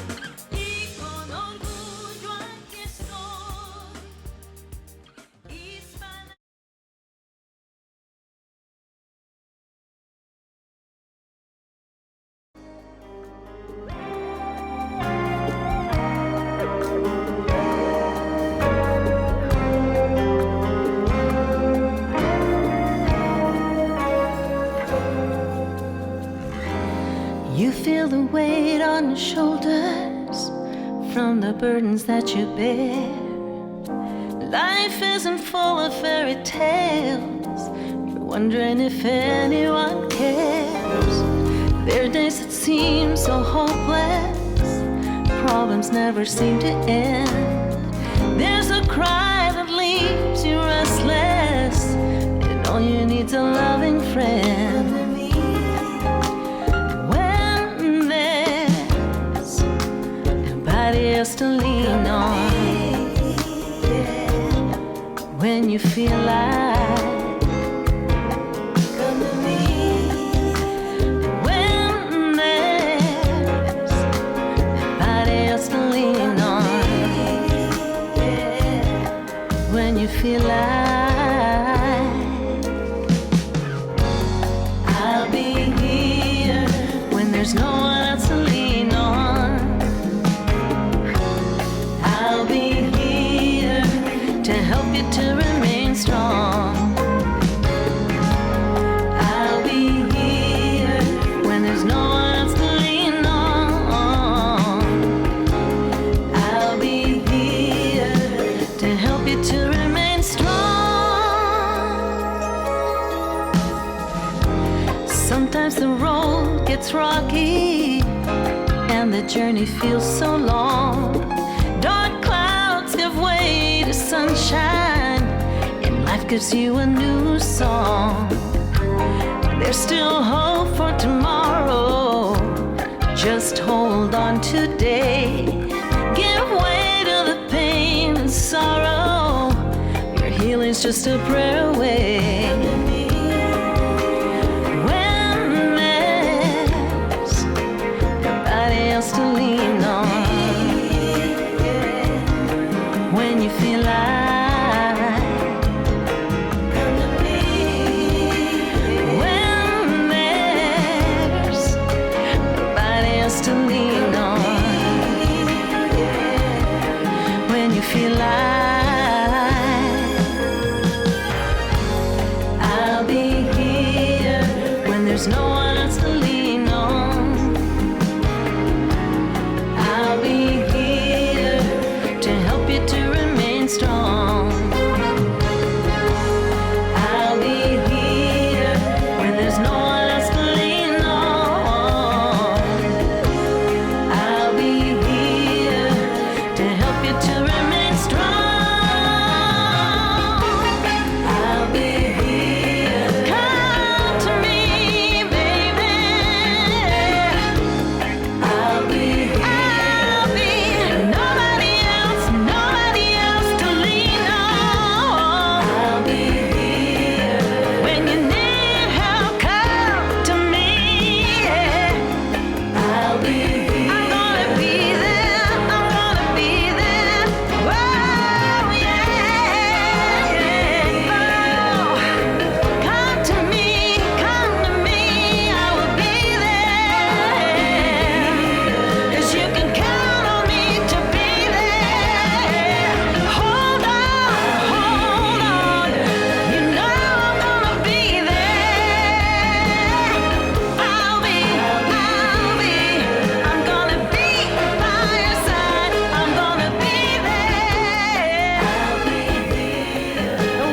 y con orgullo aquí estoy. Hispana. You feel the weight on your shoulders from the burdens that you bear. Life isn't full of fairy tales. You're wondering if anyone cares. There are days that seem so hopeless. Problems never seem to end. There's a cry that leaves you restless, and all you need's a loving friend. Else to lean on when you feel like come to me. When there's nobody else to lean on, when you feel like I'll be here when there's no one else to lean on. Help you to remain strong. I'll be here when there's no one else to lean on. I'll be here to help you to remain strong. Sometimes the road gets rocky and the journey feels so long. Dark clouds give way to sunshine, and life gives you a new song. There's still hope for tomorrow. Just hold on today. Give way to the pain and sorrow. Your healing's just a prayer away. When there's nobody else to lean on, when you feel like come to me. When there's nobody else to lean on, when you feel like I'll be here when there's no one else to lean on. I'll be here to help you to remain strong. I'll be here when there's no one else to lean on. I'll be here to help you to remain strong. I'll be here. Come to me, baby. I'll be here. I'll be nobody else to lean on. I'll be here when you need help. Come to me. I'll be here. I'm gonna be there. I'm gonna be there. Whoa, yeah, yeah. Oh, come to me. I will be there. 'Cause you can count on me to be there. Hold on. You know I'm gonna be there. I'm gonna be by your side. I'm gonna be there.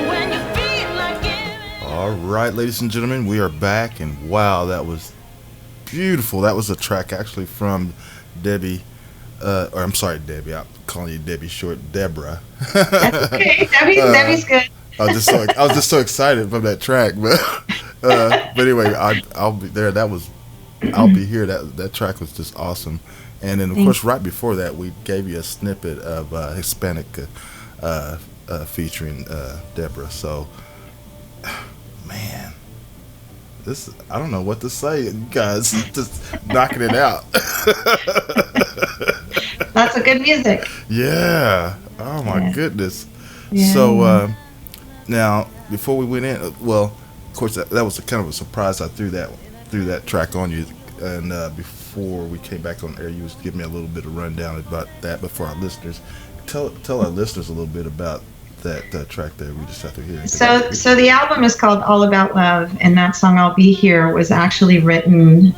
When you feel like giving. All right, ladies and gentlemen, we are back, and wow, that was beautiful. That was a track actually from Debbie, or I'm sorry, Debbie. I'm calling you Debbie short, Debora. That's okay. Debbie's good. I was just so excited from that track, but anyway, I'll be there. I'll be here. That track was just awesome, and then of course right before that we gave you a snippet of Hispanic featuring Debora. So, man, I don't know what to say. You guys just knocking it out. Lots of good music. Yeah. Oh my goodness. Yeah. So now, before we went in, well, of course that was kind of a surprise. I threw that track on you, and before we came back on air, you was giving me a little bit of rundown about that. But for our listeners, tell our listeners a little bit about that track that we just had to hear. So the album is called All About Love, and that song I'll Be Here was actually written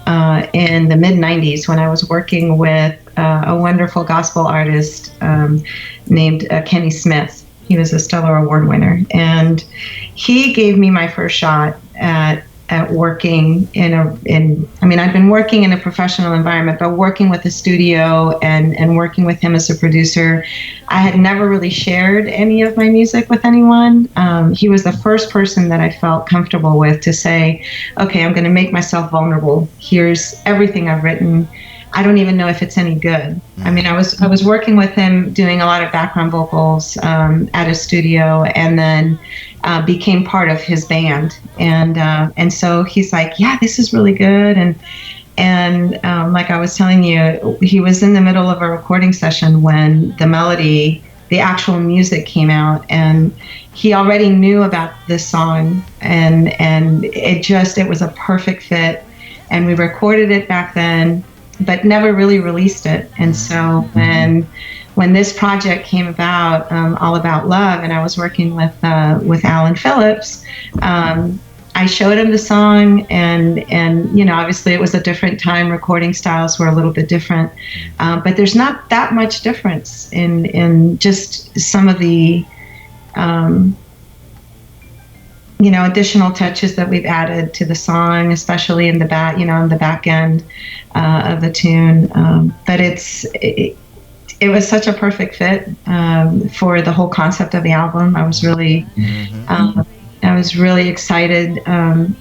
in the mid-90s when I was working with a wonderful gospel artist named Kenny Smith. He was a Stellar Award winner, and he gave me my first shot at working I've been working in a professional environment, but working with a studio and working with him as a producer, I had never really shared any of my music with anyone. He was the first person that I felt comfortable with to say, okay, I'm going to make myself vulnerable. Here's everything I've written. I don't even know if it's any good. I mean, I was working with him doing a lot of background vocals at a studio, and then became part of his band. And so he's like, yeah, this is really good. And like I was telling you, he was in the middle of a recording session when the melody, the actual music came out, and he already knew about this song, and it was a perfect fit. And we recorded it back then, but never really released it. And so when this project came about, All About Love, and I was working with Alan Phillips, I showed him the song, and obviously it was a different time. Recording styles were a little bit different, but there's not that much difference in just some of the additional touches that we've added to the song, especially in the back end of the tune. But it was such a perfect fit for the whole concept of the album. I was really excited. I'm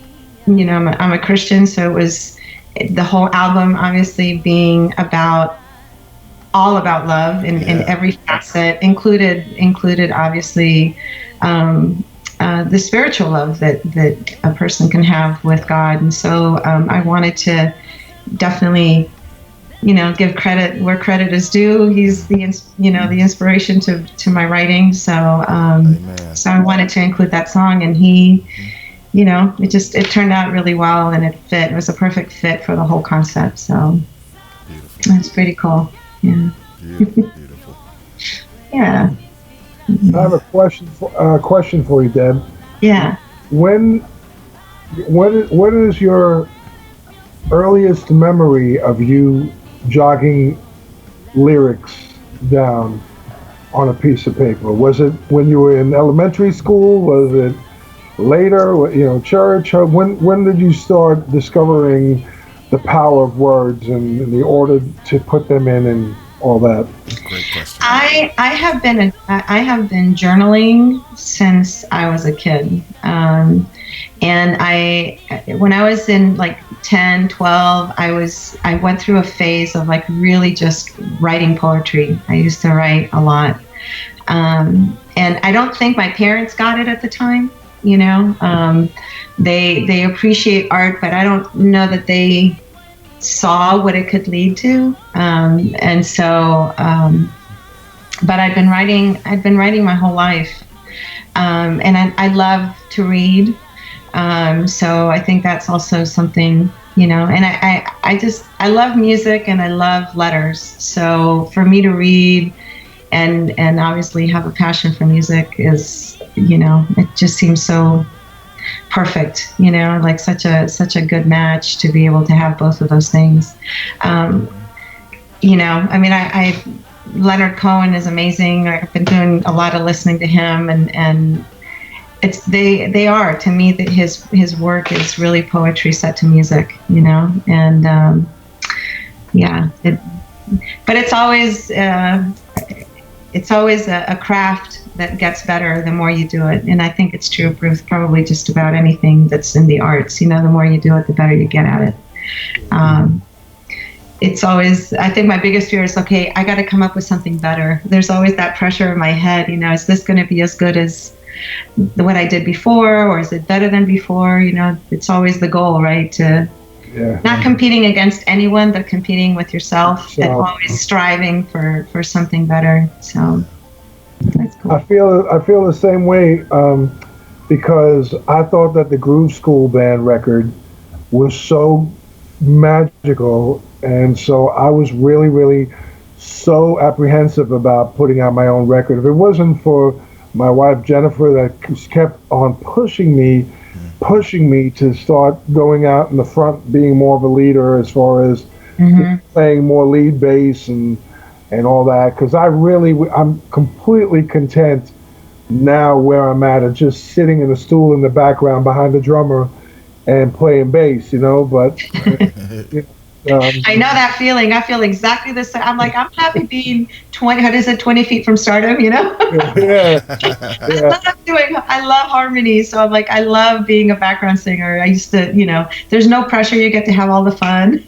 a Christian, so it was the whole album obviously being all about love in every facet, included obviously the spiritual love that a person can have with God. And so I wanted to definitely, give credit where credit is due. He's the inspiration to my writing. So I wanted to include that song, and he, it turned out really well, and it fit. It was a perfect fit for the whole concept. So that's pretty cool. Yeah. Beautiful. Yeah. I have a question for you, Deb. Yeah. What is your earliest memory of you jogging lyrics down on a piece of paper? Was it when you were in elementary school? Was it later? Church? When did you start discovering the power of words and the order to put them in and all that? Great question. I have been journaling since I was a kid, and when I was in like 10, 12, I went through a phase of like really just writing poetry. I used to write a lot, and I don't think my parents got it at the time. They appreciate art, but I don't know that they saw what it could lead to, and so but I've been writing my whole life, and I love to read, so I think that's also something, and I love music, and I love letters. So for me to read and obviously have a passion for music is, it just seems so perfect, like such a good match to be able to have both of those things. Leonard Cohen is amazing. I've been doing a lot of listening to him, and they are, to me, that his work is really poetry set to music, and but it's always a craft that gets better the more you do it. And I think it's true for probably just about anything that's in the arts. You know, the more you do it, the better you get at it. It's always, I think my biggest fear is, okay, I got to come up with something better. There's always that pressure in my head, you know, is this going to be as good as what I did before, or is it better than before? You know, it's always the goal, right? To not competing against anyone, but competing with yourself and always striving for something better. So that's cool. I feel the same way, because I thought that the Groove School Band record was so magical, and so I was really, really so apprehensive about putting out my own record. If it wasn't for my wife Jennifer that kept on pushing me to start going out in the front, being more of a leader as far as playing more lead bass and all that, because I'm completely content now where I'm at, and just sitting in a stool in the background behind the drummer and playing bass, you know. But I know that feeling. I feel exactly the same. I'm like, I'm happy being 20 feet from stardom, you know? I love harmony. So I'm like, I love being a background singer. I used to, you know, there's no pressure. You get to have all the fun.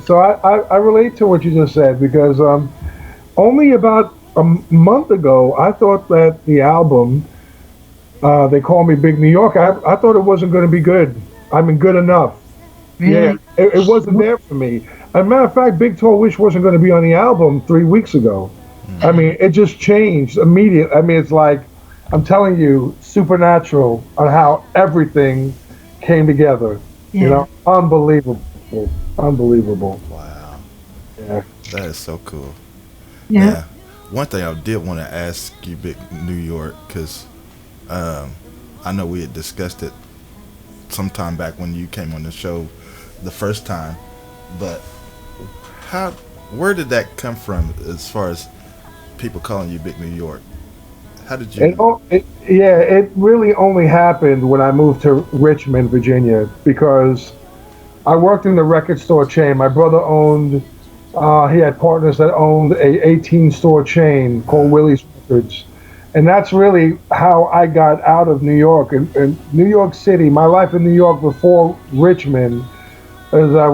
So I relate to what you just said, because only about a month ago, I thought that the album, They Call Me Big New York, I thought it wasn't going to be good. I mean, good enough. Really? Yeah, it wasn't there for me. As a matter of fact, Big Tall Wish wasn't going to be on the album 3 weeks ago. I mean, it just changed immediately. I mean, it's like, I'm telling you, supernatural on how everything came together. You know, unbelievable. Wow. Yeah. That is so cool. Yeah. One thing I did want to ask you, Big New York, because I know we had discussed it sometime back when you came on the show the first time, but where did that come from as far as people calling you Big New York? How did you? It really only happened when I moved to Richmond, Virginia, because I worked in the record store chain. My brother owned, he had partners that owned a 18-store chain called Willie's Records. And that's really how I got out of New York. And New York City, my life in New York before Richmond, is I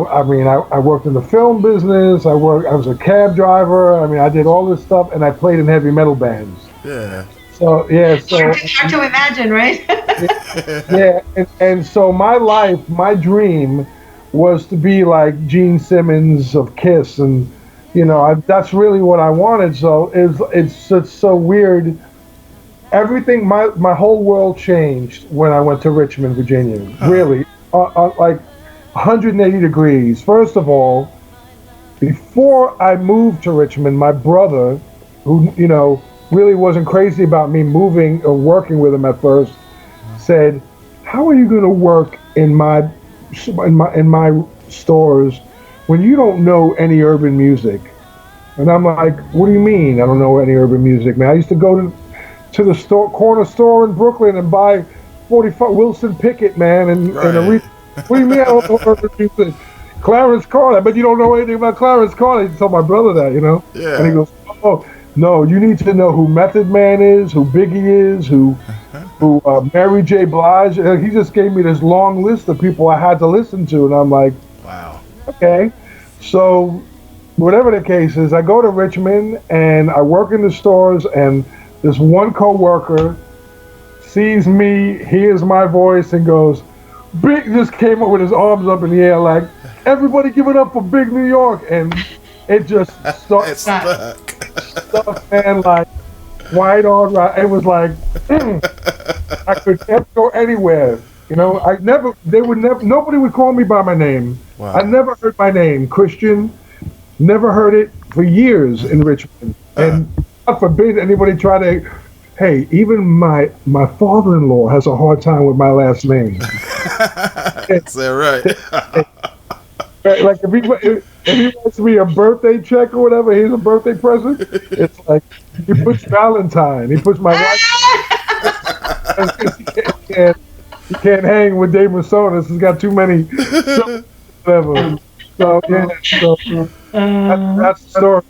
worked in the film business. I was a cab driver. I mean, I did all this stuff, and I played in heavy metal bands. Yeah. So hard to imagine, right? and so my life, my dream, was to be like Gene Simmons of Kiss, and you know, that's really what I wanted. So it's so weird. Everything, my whole world changed when I went to Richmond, Virginia. Really, like 180 degrees. First of all, before I moved to Richmond, my brother, who, you know, really wasn't crazy about me moving or working with him at first, said, "How are you going to work in my stores when you don't know any urban music?" And I'm like, "What do you mean I don't know any urban music, man? I used to go to the corner store in Brooklyn and buy 45 Wilson Pickett, man, and what do you mean I don't know urban music? Clarence Carter, but you don't know anything about Clarence Carter." He told my brother that, you know? Yeah. And he goes, "Oh, no, you need to know who Method Man is, who Biggie is, who Mary J. Blige." And he just gave me this long list of people I had to listen to, and I'm like, wow. Okay. So whatever the case is, I go to Richmond and I work in the stores, and this one coworker sees me, hears my voice, and goes, "Big," just came up with his arms up in the air like, "Everybody give it up for Big New York." And it just stuck, man, like white on right. It was like, I could never go anywhere. You know, nobody would call me by my name. Wow. I never heard my name, Christian. Never heard it for years in Richmond. And God forbid anybody try to, hey, even my father-in-law has a hard time with my last name. Is that right? Like if he wants me a birthday check or whatever, here's a birthday present. It's like he puts Valentine. He puts my wife. He can't hang with Dave Mesones. He's got too many. Whatever. So yeah. So that's the story.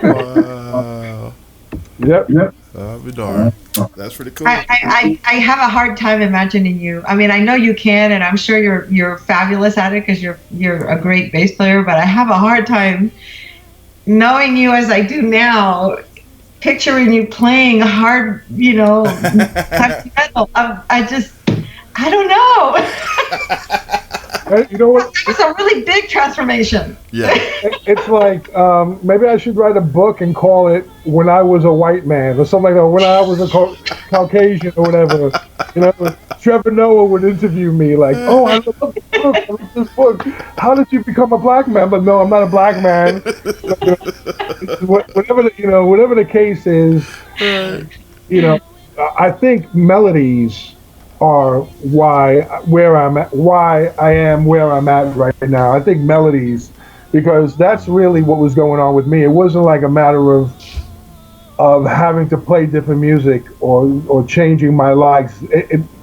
Wow. Yep. I'll be darned. That's pretty cool. I have a hard time imagining you. I mean, I know you can, and I'm sure you're fabulous at it because you're a great bass player. But I have a hard time knowing you as I do now, picturing you playing hard, heavy metal. I don't know. You know what? It was a really big transformation. Yeah. It's like maybe I should write a book and call it "When I Was a White Man" or something like that. When I was a Caucasian or whatever. Trevor Noah would interview me like, "Oh, I love this book. How did you become a black man?" But no, I'm not a black man. Whatever the case is, I think melodies are why I am where I'm at right now. I think melodies, because that's really what was going on with me. It wasn't like a matter of having to play different music or changing my likes.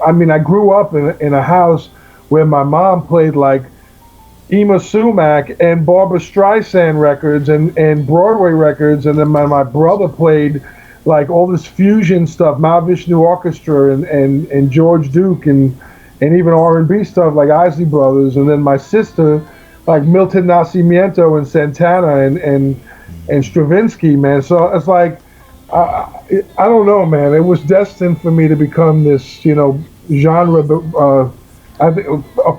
I grew up in a house where my mom played like Ema Sumac and Barbra Streisand records and Broadway records, and then my brother played like all this fusion stuff, Mahavishnu Orchestra and George Duke and even R&B stuff like Isley Brothers, and then my sister like Milton Nascimento and Santana and Stravinsky, man. So it's like I don't know, man. It was destined for me to become this, genre. I think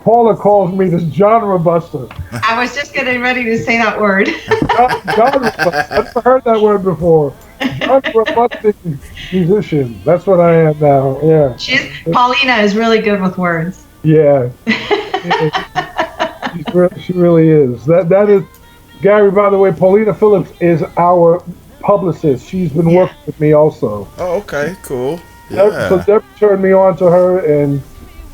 Paula calls me this genre buster. I was just getting ready to say that word. Genre buster. I've never heard that word before. Genre busting musician. That's what I am now. Yeah. Paulina is really good with words. Yeah. She really is. That is Gary. By the way, Paulina Phillips is our publicist. She's been working with me also. Oh, okay, cool. Yeah. So Deb turned me on to her, and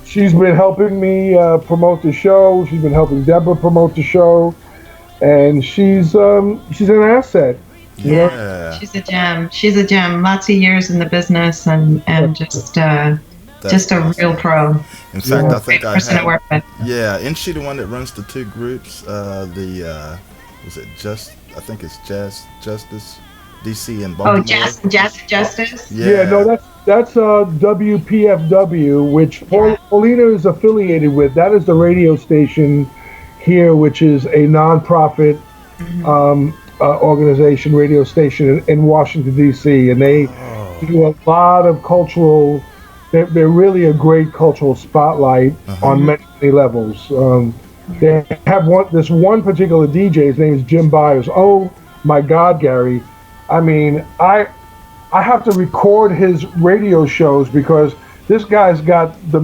she's been helping me promote the show. She's been helping Deborah promote the show, and she's an asset. Yeah. She's a gem. She's a gem. Lots of years in the business, and just a real pro. In fact, I think I person to work with. Yeah, isn't she the one that runs the two groups? Was it I think it's Jazz Justice, DC and Baltimore. Oh, Jazz Justice. Yeah, no, that's WPFW, which Paulina is affiliated with. That is the radio station here, which is a non-profit organization, radio station in Washington, D.C. And they do a lot of cultural. They're really a great cultural spotlight on many levels. They have this one particular DJ. His name is Jim Byers. Oh my God, Gary! I mean, I have to record his radio shows because this guy's got the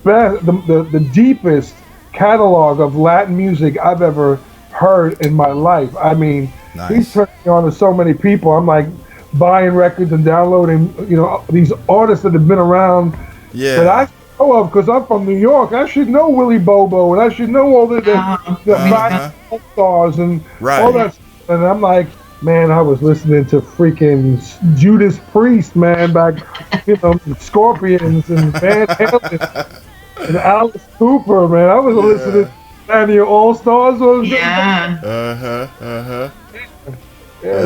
best, the deepest catalog of Latin music I've ever heard in my life. I mean, he's turning me on to so many people. I'm like buying records and downloading, these artists that have been around that I know of because I'm from New York. I should know Willie Bobo, and I should know all the stars and all that stuff. And I'm like, man, I was listening to freaking Judas Priest, man, back, Scorpions and Van Halen and Alice Cooper, man. I was listening to Daniel All Stars.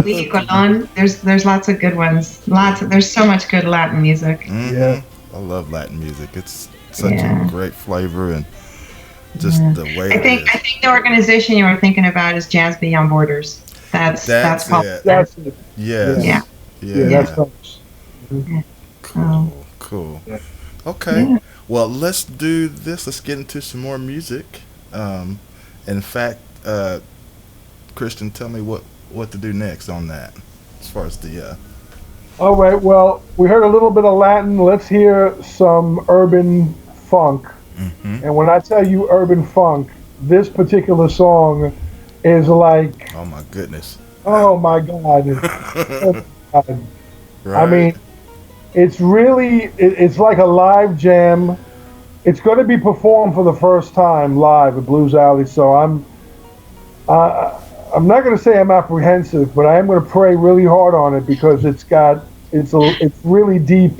Lee Colon. There's lots of good ones. There's so much good Latin music. Mm-hmm. Yeah, I love Latin music. It's such a great flavor and just the way. I think the organization you were thinking about is Jazz Beyond Borders. That's called. That's it. Yes. Yeah. Cool. Okay. Yeah. Well, let's do this. Let's get into some more music. In fact, Christian, tell me what to do next on that, as far as the. All right. Well, we heard a little bit of Latin. Let's hear some urban funk. Mm-hmm. And when I tell you urban funk, this particular song is like. Oh my goodness. Oh my God. Right. I mean, it's really it's like a live jam. It's going to be performed for the first time live at Blues Alley. So I'm not going to say I'm apprehensive, but I am going to pray really hard on it because it's really deep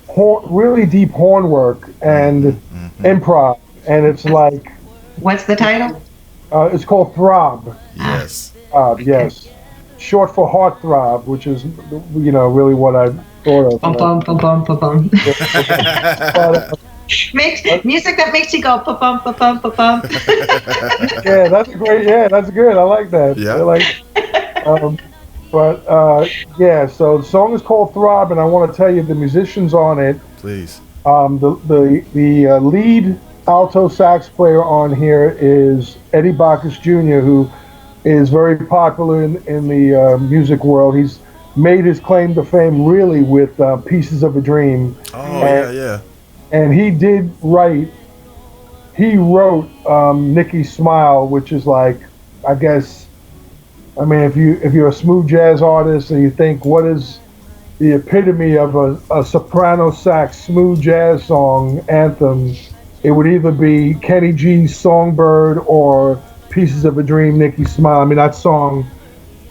horn work and improv, and it's like. What's the title? It's called Throb. Yes. Yes. short for heartthrob, which is, really what I thought of. Bum, bum, bum, bum, bum, bum. Music that makes you go bum, bum, bum, bum, bum, bum. Yeah, that's great. Yeah, that's good. I like that. Yeah. I like. So the song is called Throb, and I want to tell you the musicians on it. Please. The lead alto sax player on here is Eddie Bacchus Jr., who is very popular in the music world. He's made his claim to fame really with Pieces of a Dream. Oh, yeah. And he wrote Nikki Smile, which is like, I guess, I mean, if you're a smooth jazz artist and you think what is the epitome of a soprano sax smooth jazz song anthem, it would either be Kenny G's Songbird or Pieces of a Dream, Nikki Smile. I mean, that song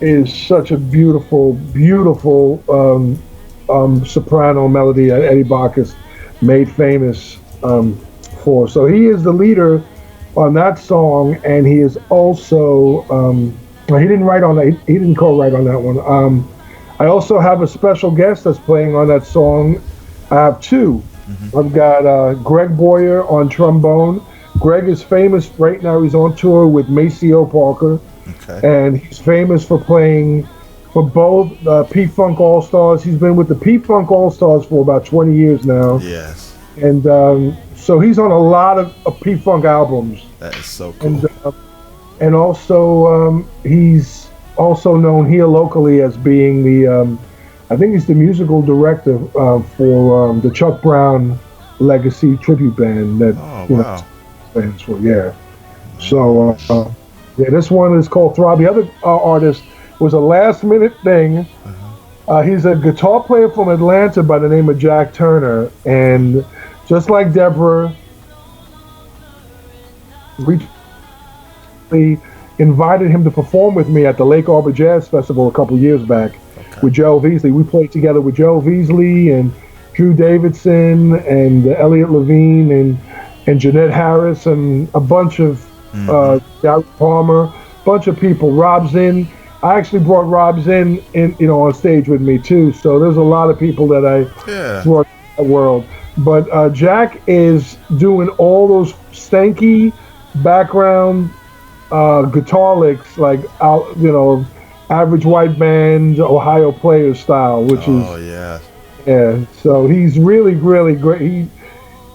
is such a beautiful, beautiful soprano melody that Eddie Bacchus made famous for. So he is the leader on that song, and he is also he didn't write on that. He didn't co-write on that one. I also have a special guest that's playing on that song. I have two. Mm-hmm. I've got Greg Boyer on trombone. Greg is famous right now. He's on tour with Maceo Parker, and he's famous for playing for both P-Funk All-Stars. He's been with the P-Funk All-Stars for about 20 years now. Yes. And so he's on a lot of P-Funk albums. That is so cool. And also he's also known here locally as being the, I think he's the musical director for the Chuck Brown Legacy tribute band that stands for. Yeah. So this one is called Throb. The other artist was a last-minute thing. He's a guitar player from Atlanta by the name of Jack Turner, and just like Debora, we invited him to perform with me at the Lake Arbor Jazz Festival a couple years back with Joe Veasley. We played together with Joe Veasley and Drew Davidson and Elliot Levine and Jeanette Harris and a bunch of Gary Palmer, a bunch of people. Rob Zinn. I actually brought Rob Zinn on stage with me too. So there's a lot of people that I brought to that world. But Jack is doing all those stanky background guitar licks, like average white band Ohio Players style, which so he's really, really great.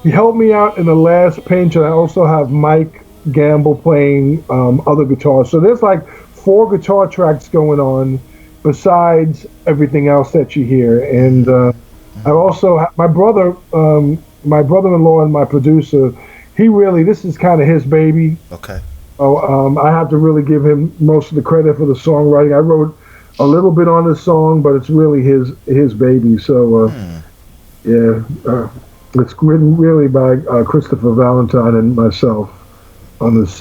He helped me out in the last pinch, and I also have Mike Gamble playing other guitars. So there's like 4 guitar tracks going on besides everything else that you hear. And I also have my brother-in-law and my producer. This is kind of his baby. Okay. So I have to really give him most of the credit for the songwriting. I wrote a little bit on this song, but it's really his baby. So it's written really by Christopher Valentine and myself on this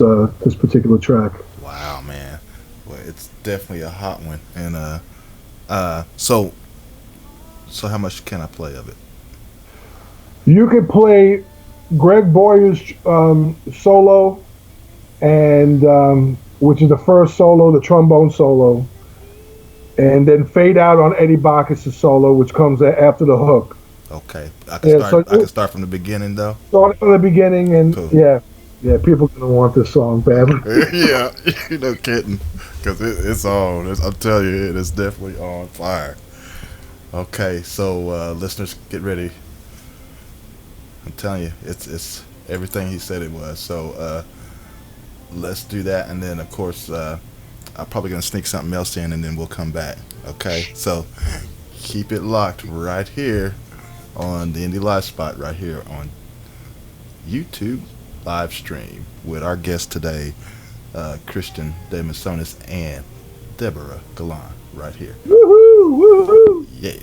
particular track. Wow, man. Well, it's definitely a hot one. And so how much can I play of it? You can play Greg Boyer's solo, and which is the first solo, the trombone solo, and then fade out on Eddie Bacchus' solo, which comes after the hook. Okay, I can start from the beginning though. Start from the beginning, and cool. yeah, people are gonna want this song badly. Yeah, no kidding, because it's on. I'm telling you, it is definitely on fire. Okay, so listeners, get ready. I'm telling you, it's everything he said it was. So let's do that, and then of course I'm probably gonna sneak something else in, and then we'll come back. Okay, so keep it locked right here on the Indie Live Spot, right here on YouTube live stream with our guest today, Christian de Mesones and Debora Galan, right here. Woohoo! Woohoo! Yeah.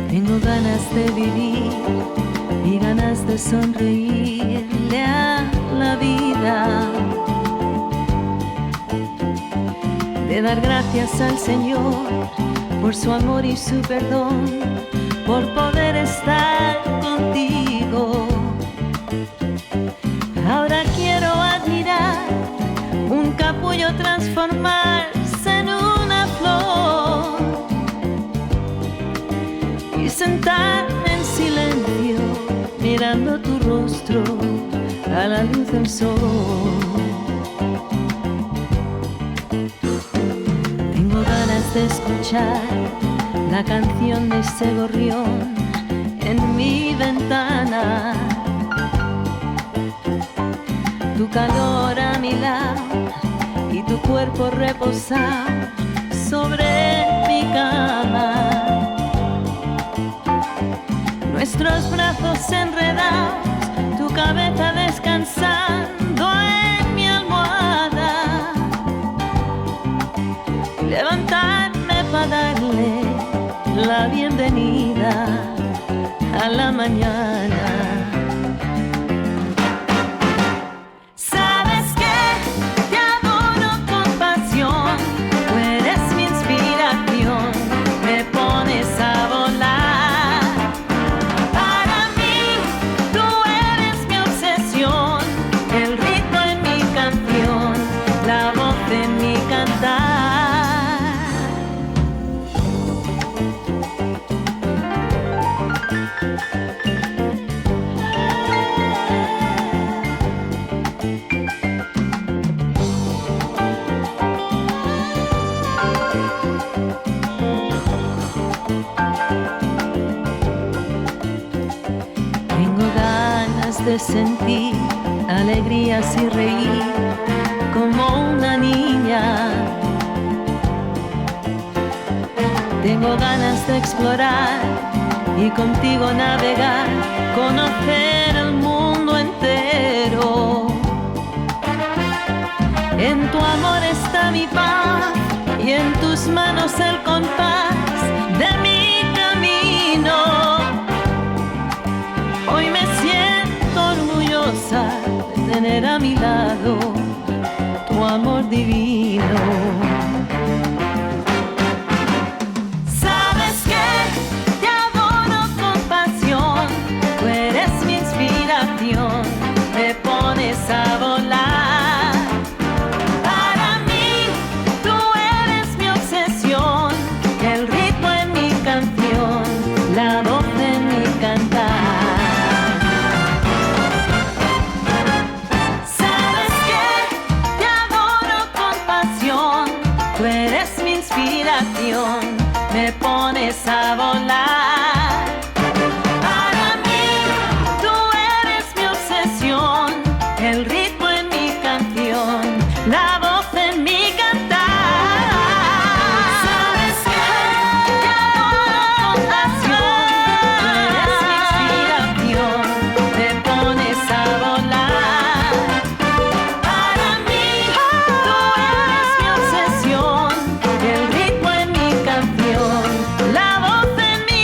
Tengo ganas de vivir y ganas de sonreírle a la vida, de dar gracias al Señor por su amor y su perdón, por poder estar contigo. Ahora quiero admirar un capullo transformarse en una flor y sentarme en silencio mirando tu rostro a la luz del sol. Tengo ganas de escuchar la canción de ese gorrión en mi ventana, tu calor a mi lado y tu cuerpo reposado sobre mi cama, nuestros brazos enredados, tu cabeza descansando en mi almohada, levantarme para darle la bienvenida a la mañana. Sabes que te adoro con pasión, tú eres mi inspiración, me pones a volar. Para mí tú eres mi obsesión, el ritmo en mi canción, la voz en mi cantar. De sentir alegrías y reír como una niña. Tengo ganas de explorar y contigo navegar, conocer el mundo entero. En tu amor está mi paz y en tus manos el compás de mi camino. Hoy me siento orgullosa de tener a mi lado tu amor divino. Sabes que te adoro con pasión, tú eres mi inspiración, me pones a volar. Para mí tú eres mi obsesión, el ritmo en mi canción, la voz en mi cantar. Tú eres mi inspiración, me pones a volar. Para mí, tú eres mi obsesión, el ritmo en mi canción, la voz en mi cantar. Sabes que te adoro con pasión, tú eres mi inspiración, me pones a volar. Para mí, tú eres mi obsesión, el ritmo en mi canción, la voz en mi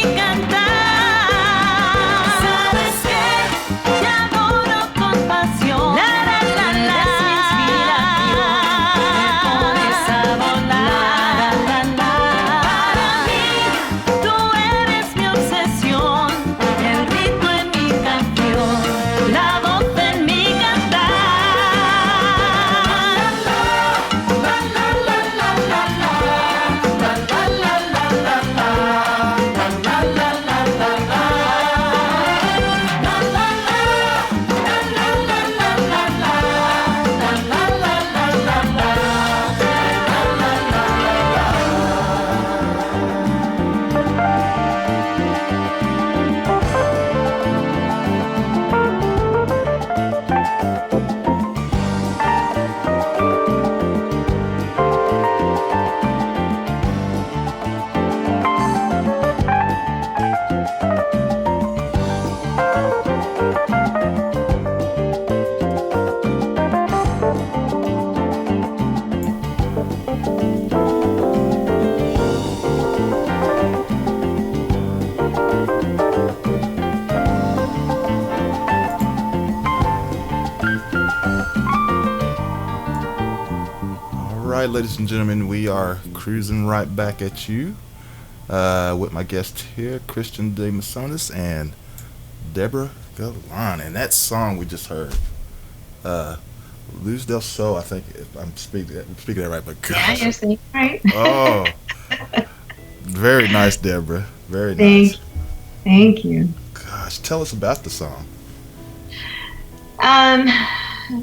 right, ladies and gentlemen, we are cruising right back at you with my guest here, Christian de Mesones and Debora Galan. And that song we just heard, Luz del Sol, I think, if I'm speaking that right, but gosh. Yeah, you're saying right. Oh, very nice, Debora. Very nice. Thank you. Gosh, tell us about the song.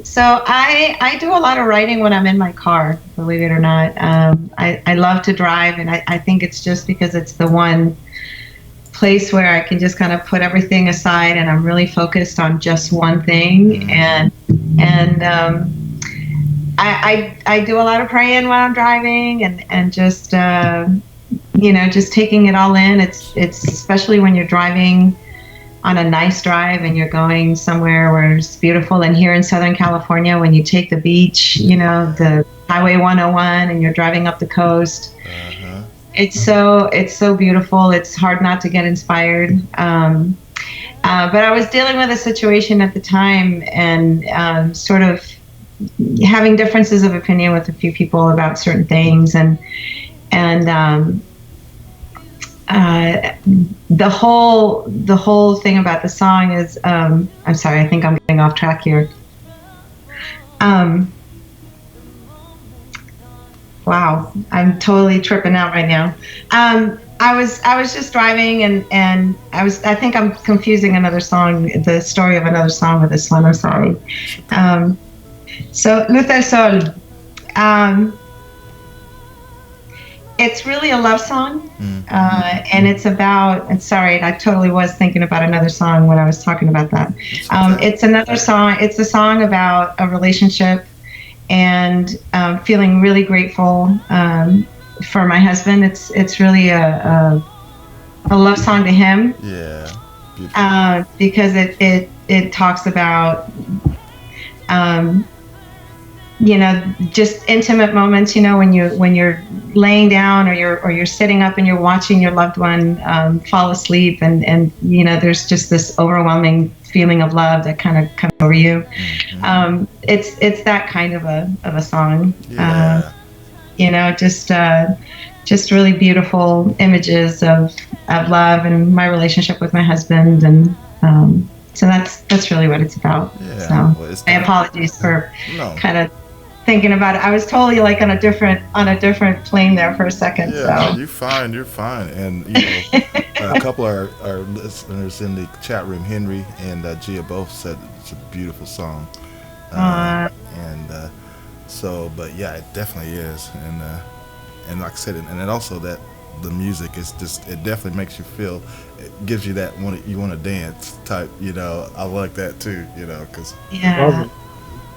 So I do a lot of writing when I'm in my car, believe it or not. I love to drive, and I think it's just because it's the one place where I can just kind of put everything aside and I'm really focused on just one thing. And I do a lot of praying while I'm driving and just just taking it all in. It's especially when you're driving on a nice drive and you're going somewhere where it's beautiful. And here in Southern California, when you take the beach, the Highway 101, and you're driving up the coast, it's so beautiful. It's hard not to get inspired. But I was dealing with a situation at the time and sort of having differences of opinion with a few people about certain things, and the whole thing about the song is I'm sorry, I think I'm getting off track here. Wow, I'm totally tripping out right now. I was just driving and I think I'm confusing another song, the story of another song with this one. I'm sorry. So Luz del Sol. It's really a love song, and it's about. And sorry, I totally was thinking about another song when I was talking about that. It's another song. It's a song about a relationship, and feeling really grateful for my husband. It's really a love song to him. Yeah, beautiful. Because it talks about. Just intimate moments, when you're laying down or you're sitting up and you're watching your loved one fall asleep, and there's just this overwhelming feeling of love that kind of comes over you. It's that kind of a song. Yeah. Just really beautiful images of love and my relationship with my husband, and so that's really what it's about. Yeah. So my apologies for kind of thinking about it. I was totally like on a different plane there for a second. Yeah, so. You're fine. And a couple of our listeners in the chat room, Henry and Gia, both said it's a beautiful song. But yeah, it definitely is. And like I said, and then also that the music is just, it definitely makes you feel, it gives you that you want to dance type, I like that too, because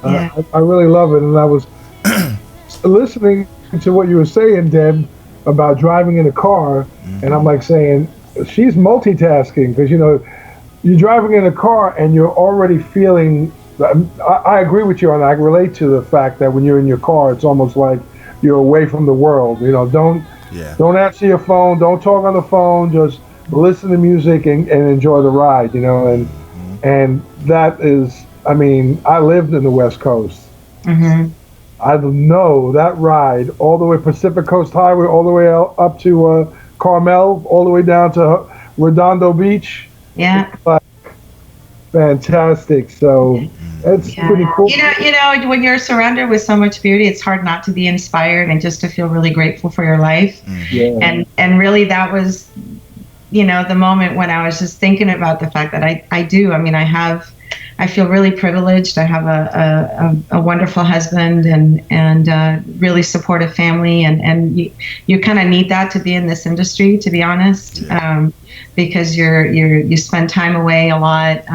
I really love it. And I was listening to what you were saying, Deb, about driving in a car, and I'm like saying, she's multitasking, because you're driving in a car and you're already feeling, I agree with you on that. I relate to the fact that when you're in your car, it's almost like you're away from the world. Don't answer your phone, don't talk on the phone, just listen to music and enjoy the ride, and that is, I lived in the West Coast. I know that ride all the way Pacific Coast Highway, all the way up to Carmel, all the way down to Redondo Beach. Yeah. It's like fantastic. So it's pretty cool. When you're surrounded with so much beauty, it's hard not to be inspired and just to feel really grateful for your life. Yeah. And really that was, the moment when I was just thinking about the fact that I feel really privileged. I have a wonderful husband and really supportive family, and you kind of need that to be in this industry, to be honest, because you spend time away a lot.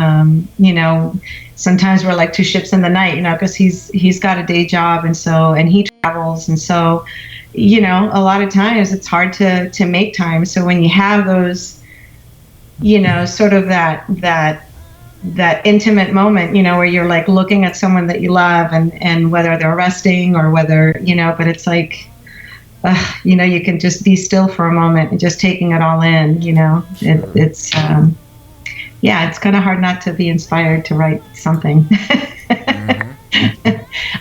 Sometimes we're like two ships in the night, because he's got a day job, and he travels, and so a lot of times it's hard to make time. So when you have those, sort of that intimate moment, where you're like looking at someone that you love, and whether they're resting or whether, but it's like, you can just be still for a moment and just taking it all in, it's kind of hard not to be inspired to write something.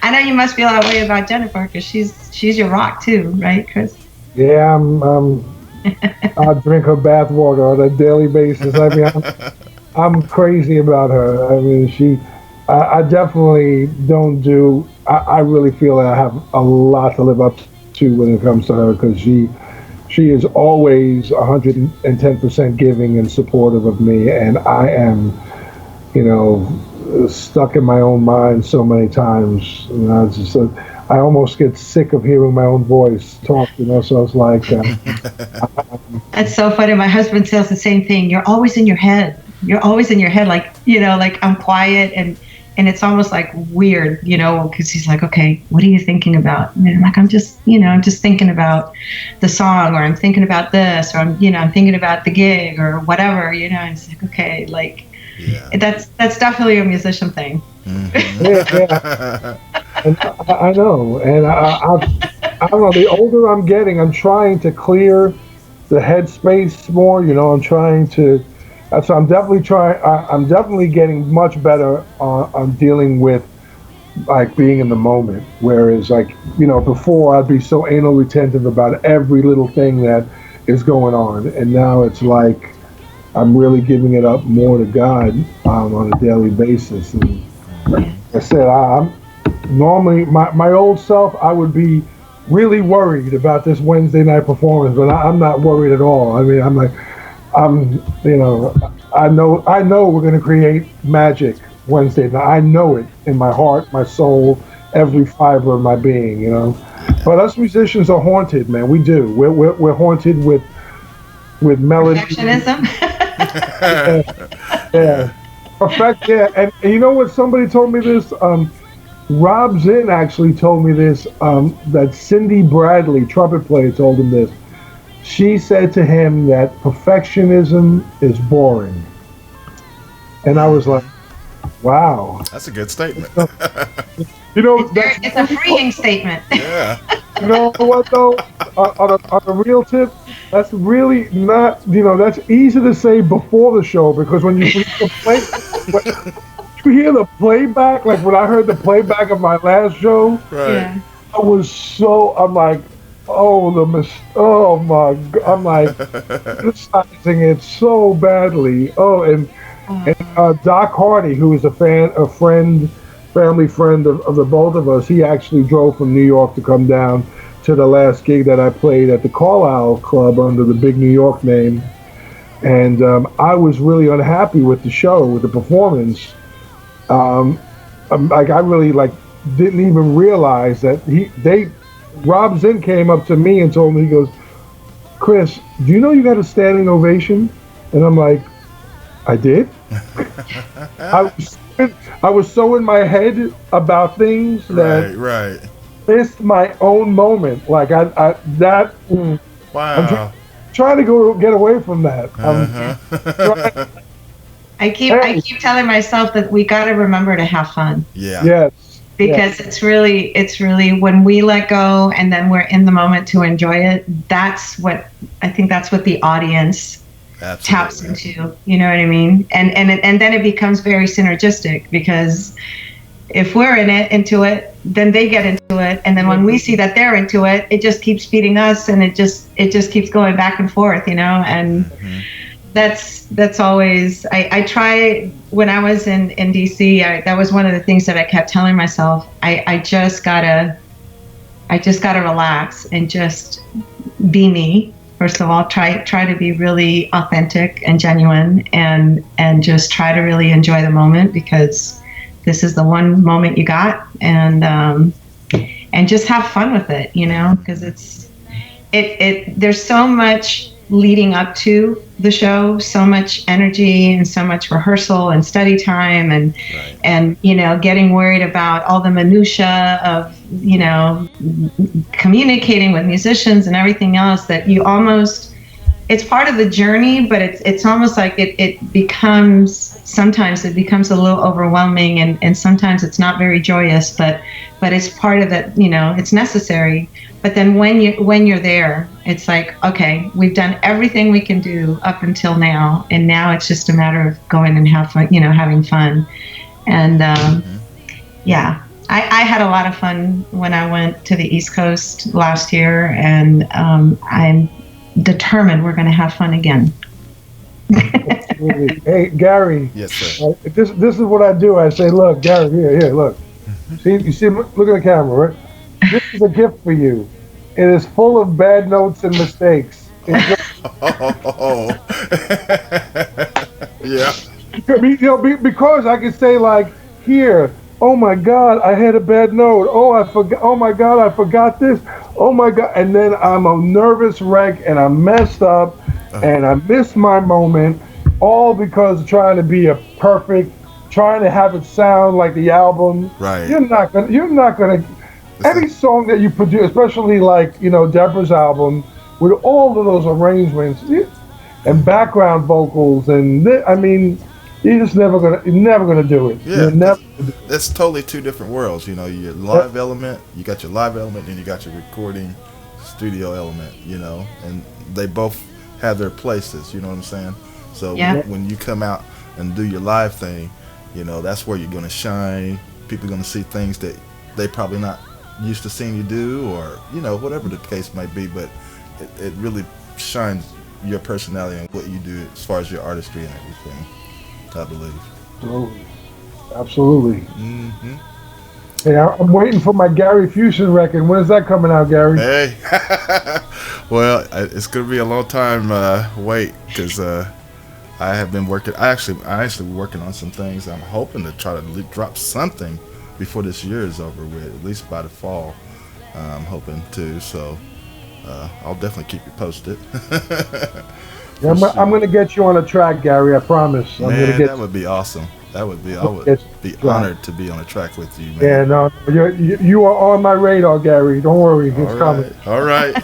I know you must feel that way about Jennifer because she's your rock too, right, Chris? Yeah, I drink her bath water on a daily basis. I mean, I'm crazy about her. I mean, I definitely don't do. I really feel that I have a lot to live up to when it comes to her, because she is always 110% giving and supportive of me, and I am, stuck in my own mind so many times. I almost get sick of hearing my own voice talk, so it's like... That's so funny. My husband says the same thing. You're always in your head. You're always in your head, like I'm quiet, and it's almost like weird, because he's like, okay, what are you thinking about? And I'm like, I'm just thinking about the song, or I'm thinking about this, or I'm thinking about the gig or whatever, and it's like, okay, like, that's definitely a musician thing. Mm-hmm. Yeah. And I know, and I don't know, the older I'm getting, I'm trying to clear the headspace more, I'm trying to, so I'm definitely getting much better on dealing with, like, being in the moment, whereas, like, before I'd be so anal retentive about every little thing that is going on, and now it's like I'm really giving it up more to God on a daily basis. And like I said, I'm normally, my old self, I would be really worried about this Wednesday night performance, but I'm not worried at all. I mean, I'm like, I know we're going to create magic Wednesday night. I know it in my heart, my soul, every fiber of my being, But us musicians are haunted, man. We do. We're haunted with melody. Perfectionism. Yeah. Perfect. Yeah. And you know what? Somebody told me this. Rob Zinn actually told me this. That Cindy Bradley, trumpet player, told him this. She said to him that perfectionism is boring. And I was like, wow. That's a good statement. It's a freeing statement. Yeah. You know what, though? On a real tip, that's really not, that's easy to say before the show, because when you hear the playback, like when I heard the playback of my last show, right. Yeah. I'm like, oh my God, I'm like criticizing it so badly. Oh, and Doc Hardy, who is a family friend of the both of us, he actually drove from New York to come down to the last gig that I played at the Carlisle Club under the big New York name. And I was really unhappy with the show, with the performance. I really didn't even realize that Rob Zinn came up to me and told me, he goes, Chris, do you know you got a standing ovation? And I'm like, I did? I was so in my head about things that right. missed my own moment. Like wow. I'm trying to get away from that. I keep telling myself that we got to remember to have fun. Yeah. Yes. Because it's really when we let go and then we're in the moment to enjoy it. That's what the audience taps into. You know what I mean? And then it becomes very synergistic, because if we're into it, then they get into it, and then when we see that they're into it, it just keeps feeding us, and it just keeps going back and forth, and that's always, I try, when I was in DC, that was one of the things that I kept telling myself, I just gotta relax and just be me. First of all, try to be really authentic and genuine, and just try to really enjoy the moment, because this is the one moment you got, and just have fun with it, because there's so much leading up to the show, so much energy and so much rehearsal and study time, and getting worried about all the minutia of communicating with musicians and everything else, that you almost, it's part of the journey, but it's almost like sometimes it becomes a little overwhelming, and sometimes it's not very joyous, but it's part of that, it's necessary. But then when you're there, it's like, okay, we've done everything we can do up until now, and now it's just a matter of going and having fun. And yeah, I had a lot of fun when I went to the East Coast last year, and I'm determined we're going to have fun again. Hey, Gary. Yes, sir. This is what I do. I say, look, Gary, here, look. You see, look at the camera, right? This is a gift for you. It is full of bad notes and mistakes. Yeah. I mean, because I can say like, here, oh my God, I had a bad note. Oh, I forgot. Oh my God, I forgot this. Oh my God, and then I'm a nervous wreck, and I'm messed up, and I missed my moment, all because of trying to be trying to have it sound like the album. Right. You're not gonna. Any song that you produce, especially like Debora's album, with all of those arrangements and background vocals, and I mean, you're never gonna do it. Yeah, never. That's totally two different worlds. Your live element, you got your live element, and you got your recording studio element. And they both have their places. You know what I'm saying? So when you come out and do your live thing, that's where you're gonna shine. People are gonna see things that they probably not used to seeing you do, or whatever the case might be. But it really shines your personality and what you do as far as your artistry and everything, I believe. Absolutely. Mm-hmm. Hey, I'm waiting for my Gary Fuston record. When is that coming out, Gary? Hey, well, it's gonna be a long time wait, because I have been working. I actually working on some things. I'm hoping to try to drop something before this year is over with, at least by the fall. I'm hoping to. So I'll definitely keep you posted. I'm going to get you on a track, Gary. I promise. That would be awesome. I would be honored to be on a track with you, man. Yeah, no, you are on my radar, Gary. Don't worry, it's coming. All right.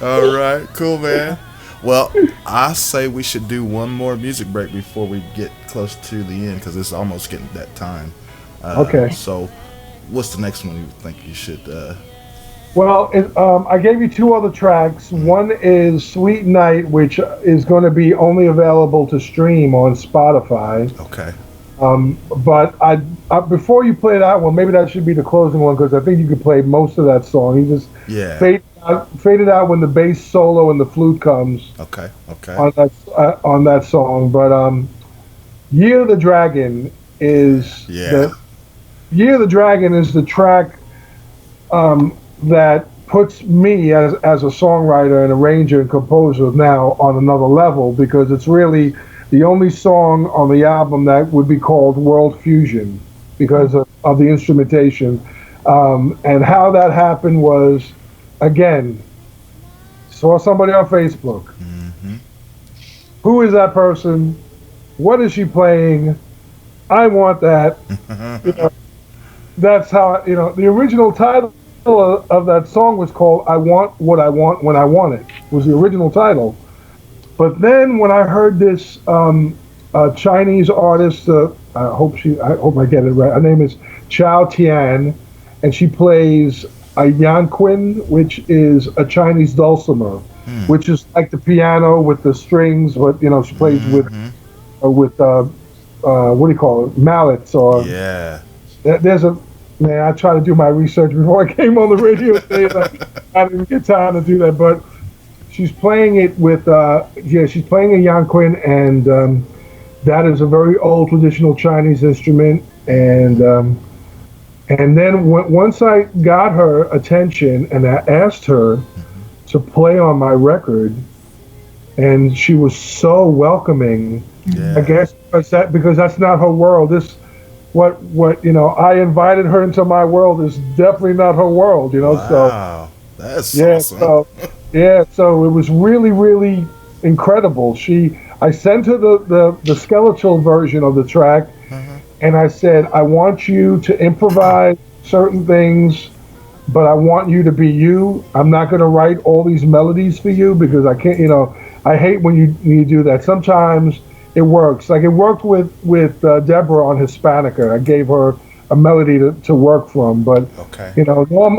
All right, cool, man. Well, I say we should do one more music break before we get close to the end, because it's almost getting that time. Okay. So, what's the next one you think you should? Well, I gave you two other tracks. One is Sweet Night, which is going to be only available to stream on Spotify. Okay. But I before you play that one, maybe that should be the closing one, because I think you could play most of that song. You just fade it out when the bass solo and the flute comes. Okay. On that song, but Year of the Dragon is Year of the Dragon is the track that puts me as a songwriter and arranger and composer now on another level, because it's really the only song on the album that would be called World Fusion because of the instrumentation. And how that happened was, again, saw somebody on Facebook. Mm-hmm. Who is that person? What is she playing? I want that. That's how, the original title of that song was called I Want What I Want When I Want It, was the original title. But then when I heard this Chinese artist, I hope I get it right, her name is Chao Tian, and she plays a yanquin, which is a Chinese dulcimer, which is like the piano with the strings, but she plays with what do you call it, mallets, or there's a man. I tried to do my research before I came on the radio today, and I didn't get time to do that. But she's playing it with she's playing a yanquin, and that is a very old traditional Chinese instrument. And then once I got her attention and I asked her to play on my record, and she was so welcoming. I guess because that's not her world. What I invited her into my world is definitely not her world. Wow, that's awesome. So it was really, really incredible. I sent her the skeletal version of the track, and I said, I want you to improvise certain things, but I want you to be you. I'm not going to write all these melodies for you, because I can't. I hate when you do that. Sometimes it works. Like it worked with Debora on Hispanica. I gave her a melody to work from, but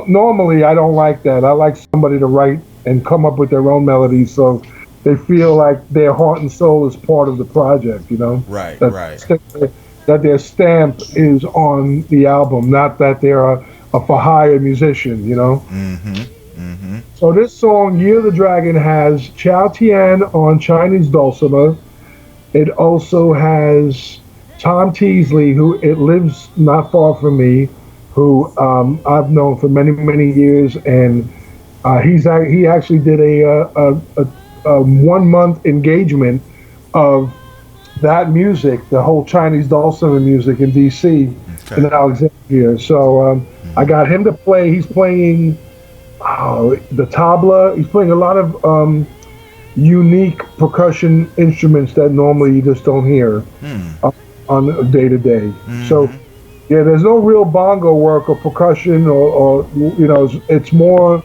normally I don't like that. I like somebody to write and come up with their own melodies, so they feel like their heart and soul is part of the project. Right. that their stamp is on the album, not that they're a for hire musician, you know. So this song, Year of the Dragon, has Chow Tian on Chinese dulcimer. It also has Tom Teasley, who it lives not far from me, who I've known for many, many years, and he actually did a 1 month engagement of that music, the whole Chinese dulcimer music in D.C. in Alexandria. So I got him to play. He's playing the tabla. He's playing a lot of unique percussion instruments that normally you just don't hear on a day-to-day. So yeah, there's no real bongo work or percussion or you know, it's more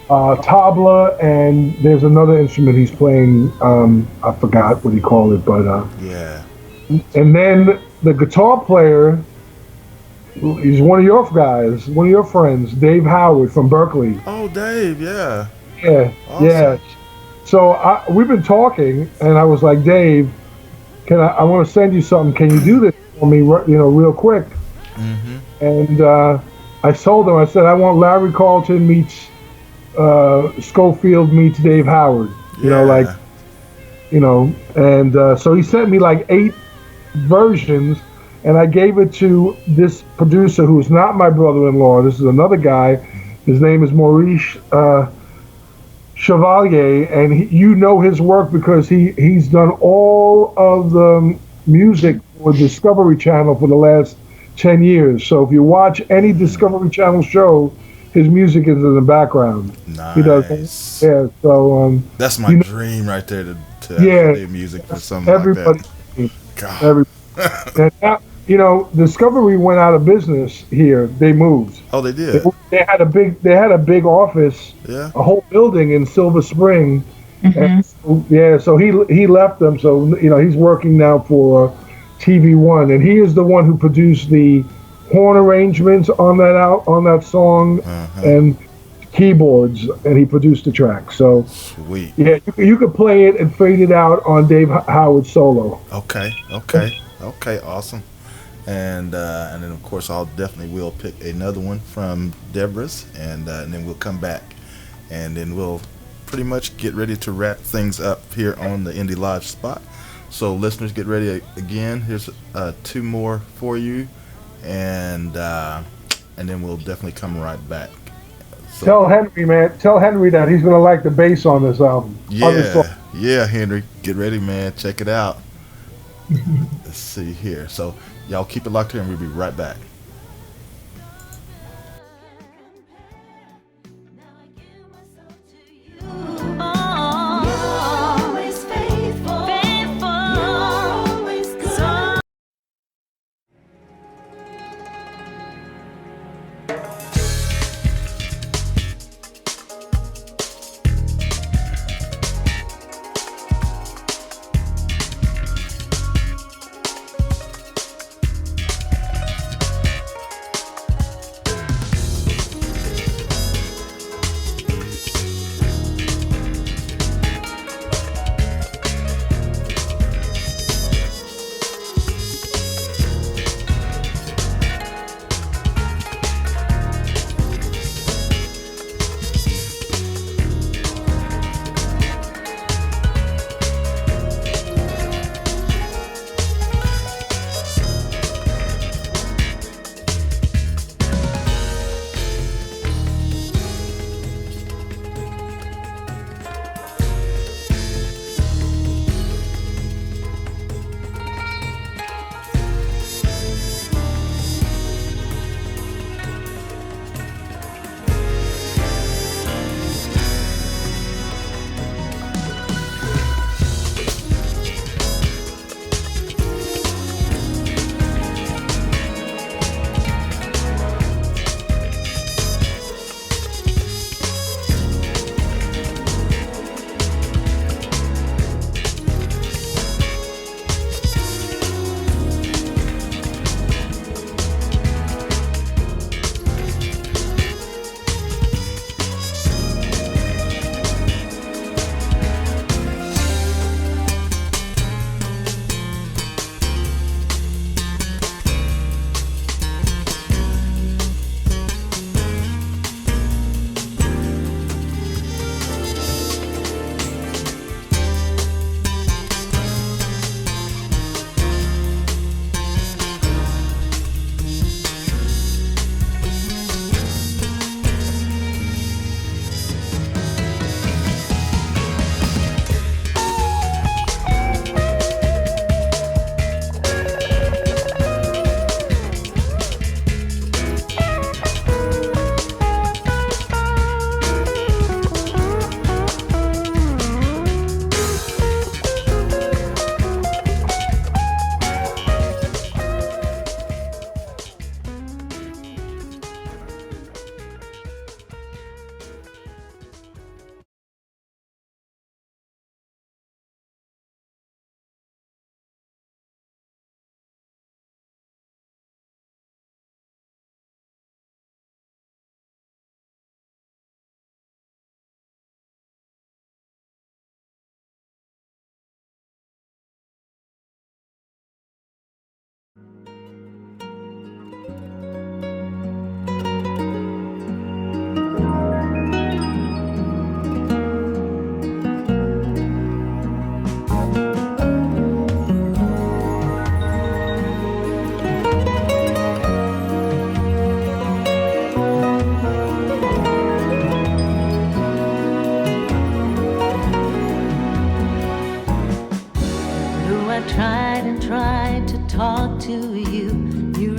tabla, and there's another instrument he's playing. I forgot what he called it, but yeah. And then the guitar player, he's one of your guys, one of your friends, Dave Howard from Berkeley. Oh, Dave, yeah. Yeah, awesome. Yeah. So we've been talking, and I was like, Dave, I want to send you something. Can you do this for me, you know, real quick? And I told him, I said, I want Larry Carlton meets Schofield meets Dave Howard. You know, like, you know, and so he sent me like 8 versions, and I gave it to this producer who's not my brother-in-law. This is another guy. His name is Maurice Chevalier, and you know his work because he's done all of the music for Discovery Channel for the last 10 years. So if you watch any Discovery Channel show, his music is in the background. Nice. He does. Yeah. So that's my dream right there, to play music for something everybody, like that. God. Everybody. And now, you know, Discovery went out of business here. They moved. Oh, they did. They had a big office, a whole building in Silver Spring. And so he left them. So you know, he's working now for TV One, and he is the one who produced the horn arrangements on that song and keyboards, and he produced the track. So sweet. Yeah, you could play it and fade it out on Dave Howard's solo. Okay, awesome. And then of course I'll definitely will pick another one from Debora's, and then we'll come back, and then we'll pretty much get ready to wrap things up here on the Indie Live Spot. So listeners, get ready again. Here's 2 more for you, and then we'll definitely come right back. So, tell Henry that he's gonna like the bass on this album. Yeah, Henry, get ready, man. Check it out. Let's see here. So y'all keep it locked here, and we'll be right back.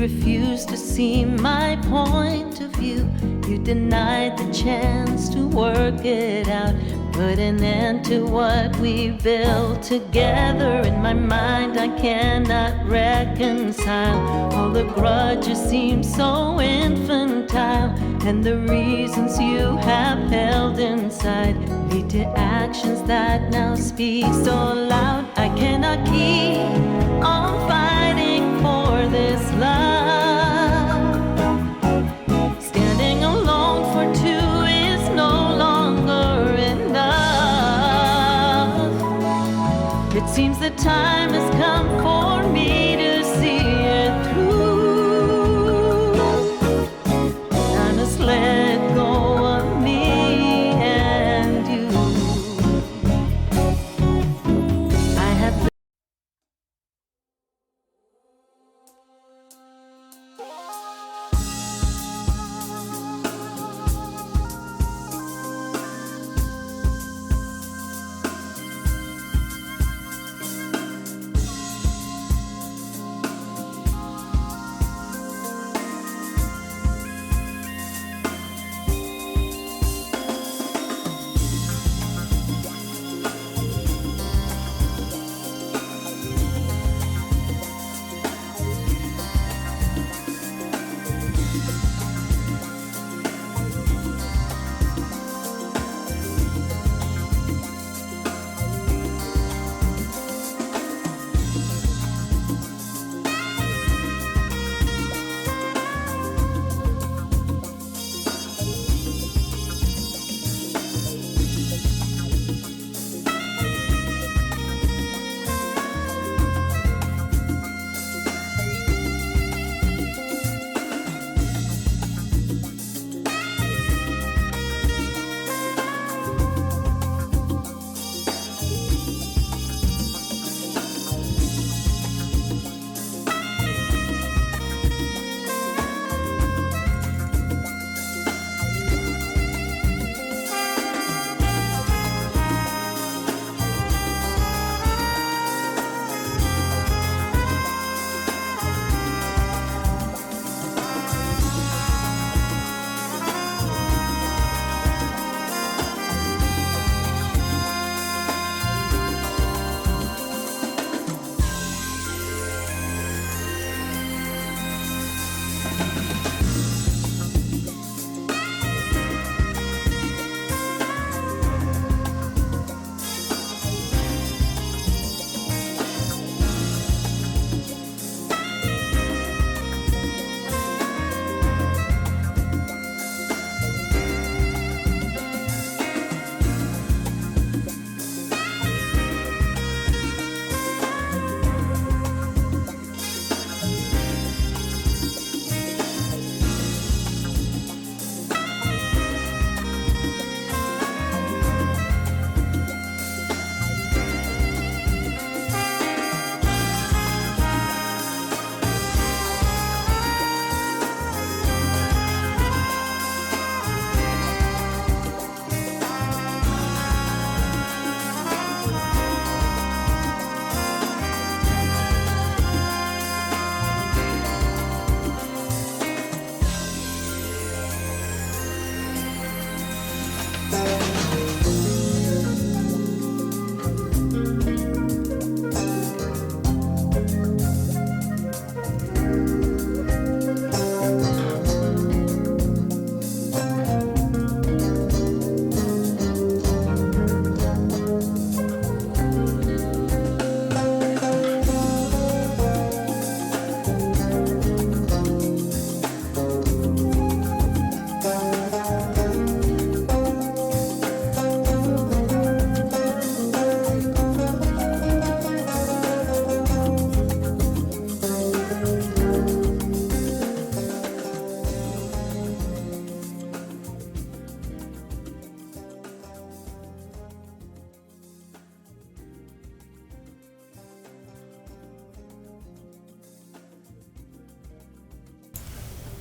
refused to see my point of view. You denied the chance to work it out, put an end to what we built together. In my mind I cannot reconcile. All the grudges seem so infantile, and the reasons you have held inside lead to actions that now speak so loud. I cannot keep on fighting for this love. Standing alone for two is no longer enough. It seems the time has come for me to see it through. I must let go of me and you. I have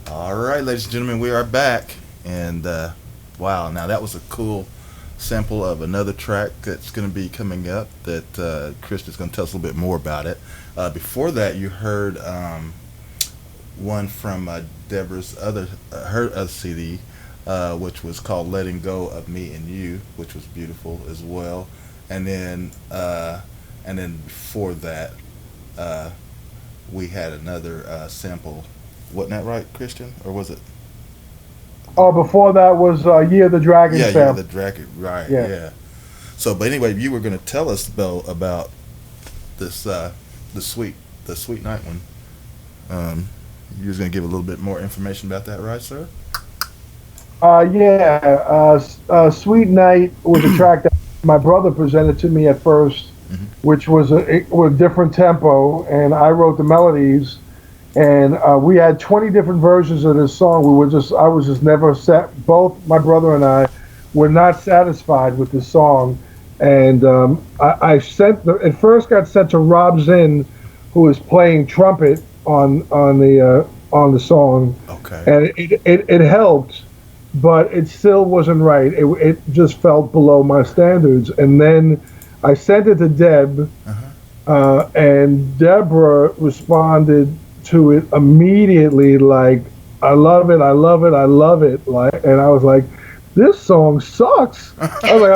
All right, ladies and gentlemen, we are back. And wow, now that was a cool sample of another track that's going to be coming up that Chris is going to tell us a little bit more about it. Before that, you heard one from Deborah's her other CD, which was called "Letting Go of Me and You," which was beautiful as well. And then before that, we had another sample. Wasn't that right, Christian? Or was it? Oh, before that was Year of the Dragon. Yeah, Year of the Dragon. Right. Yeah. So, but anyway, you were going to tell us though about this the sweet night one. You was going to give a little bit more information about that, right, sir? Sweet Night was a track that my brother presented to me at first, which was a different tempo, and I wrote the melodies. And we had 20 different versions of this song. I was just never set. Both my brother and I were not satisfied with this song. And it first got sent to Rob Zinn, who was playing trumpet on the song. Okay. And it helped, but it still wasn't right. It just felt below my standards. And then I sent it to Deb, and Deborah responded to it immediately, like, I love it, I love it, I love it. Like, and I was like, this song sucks. I told her,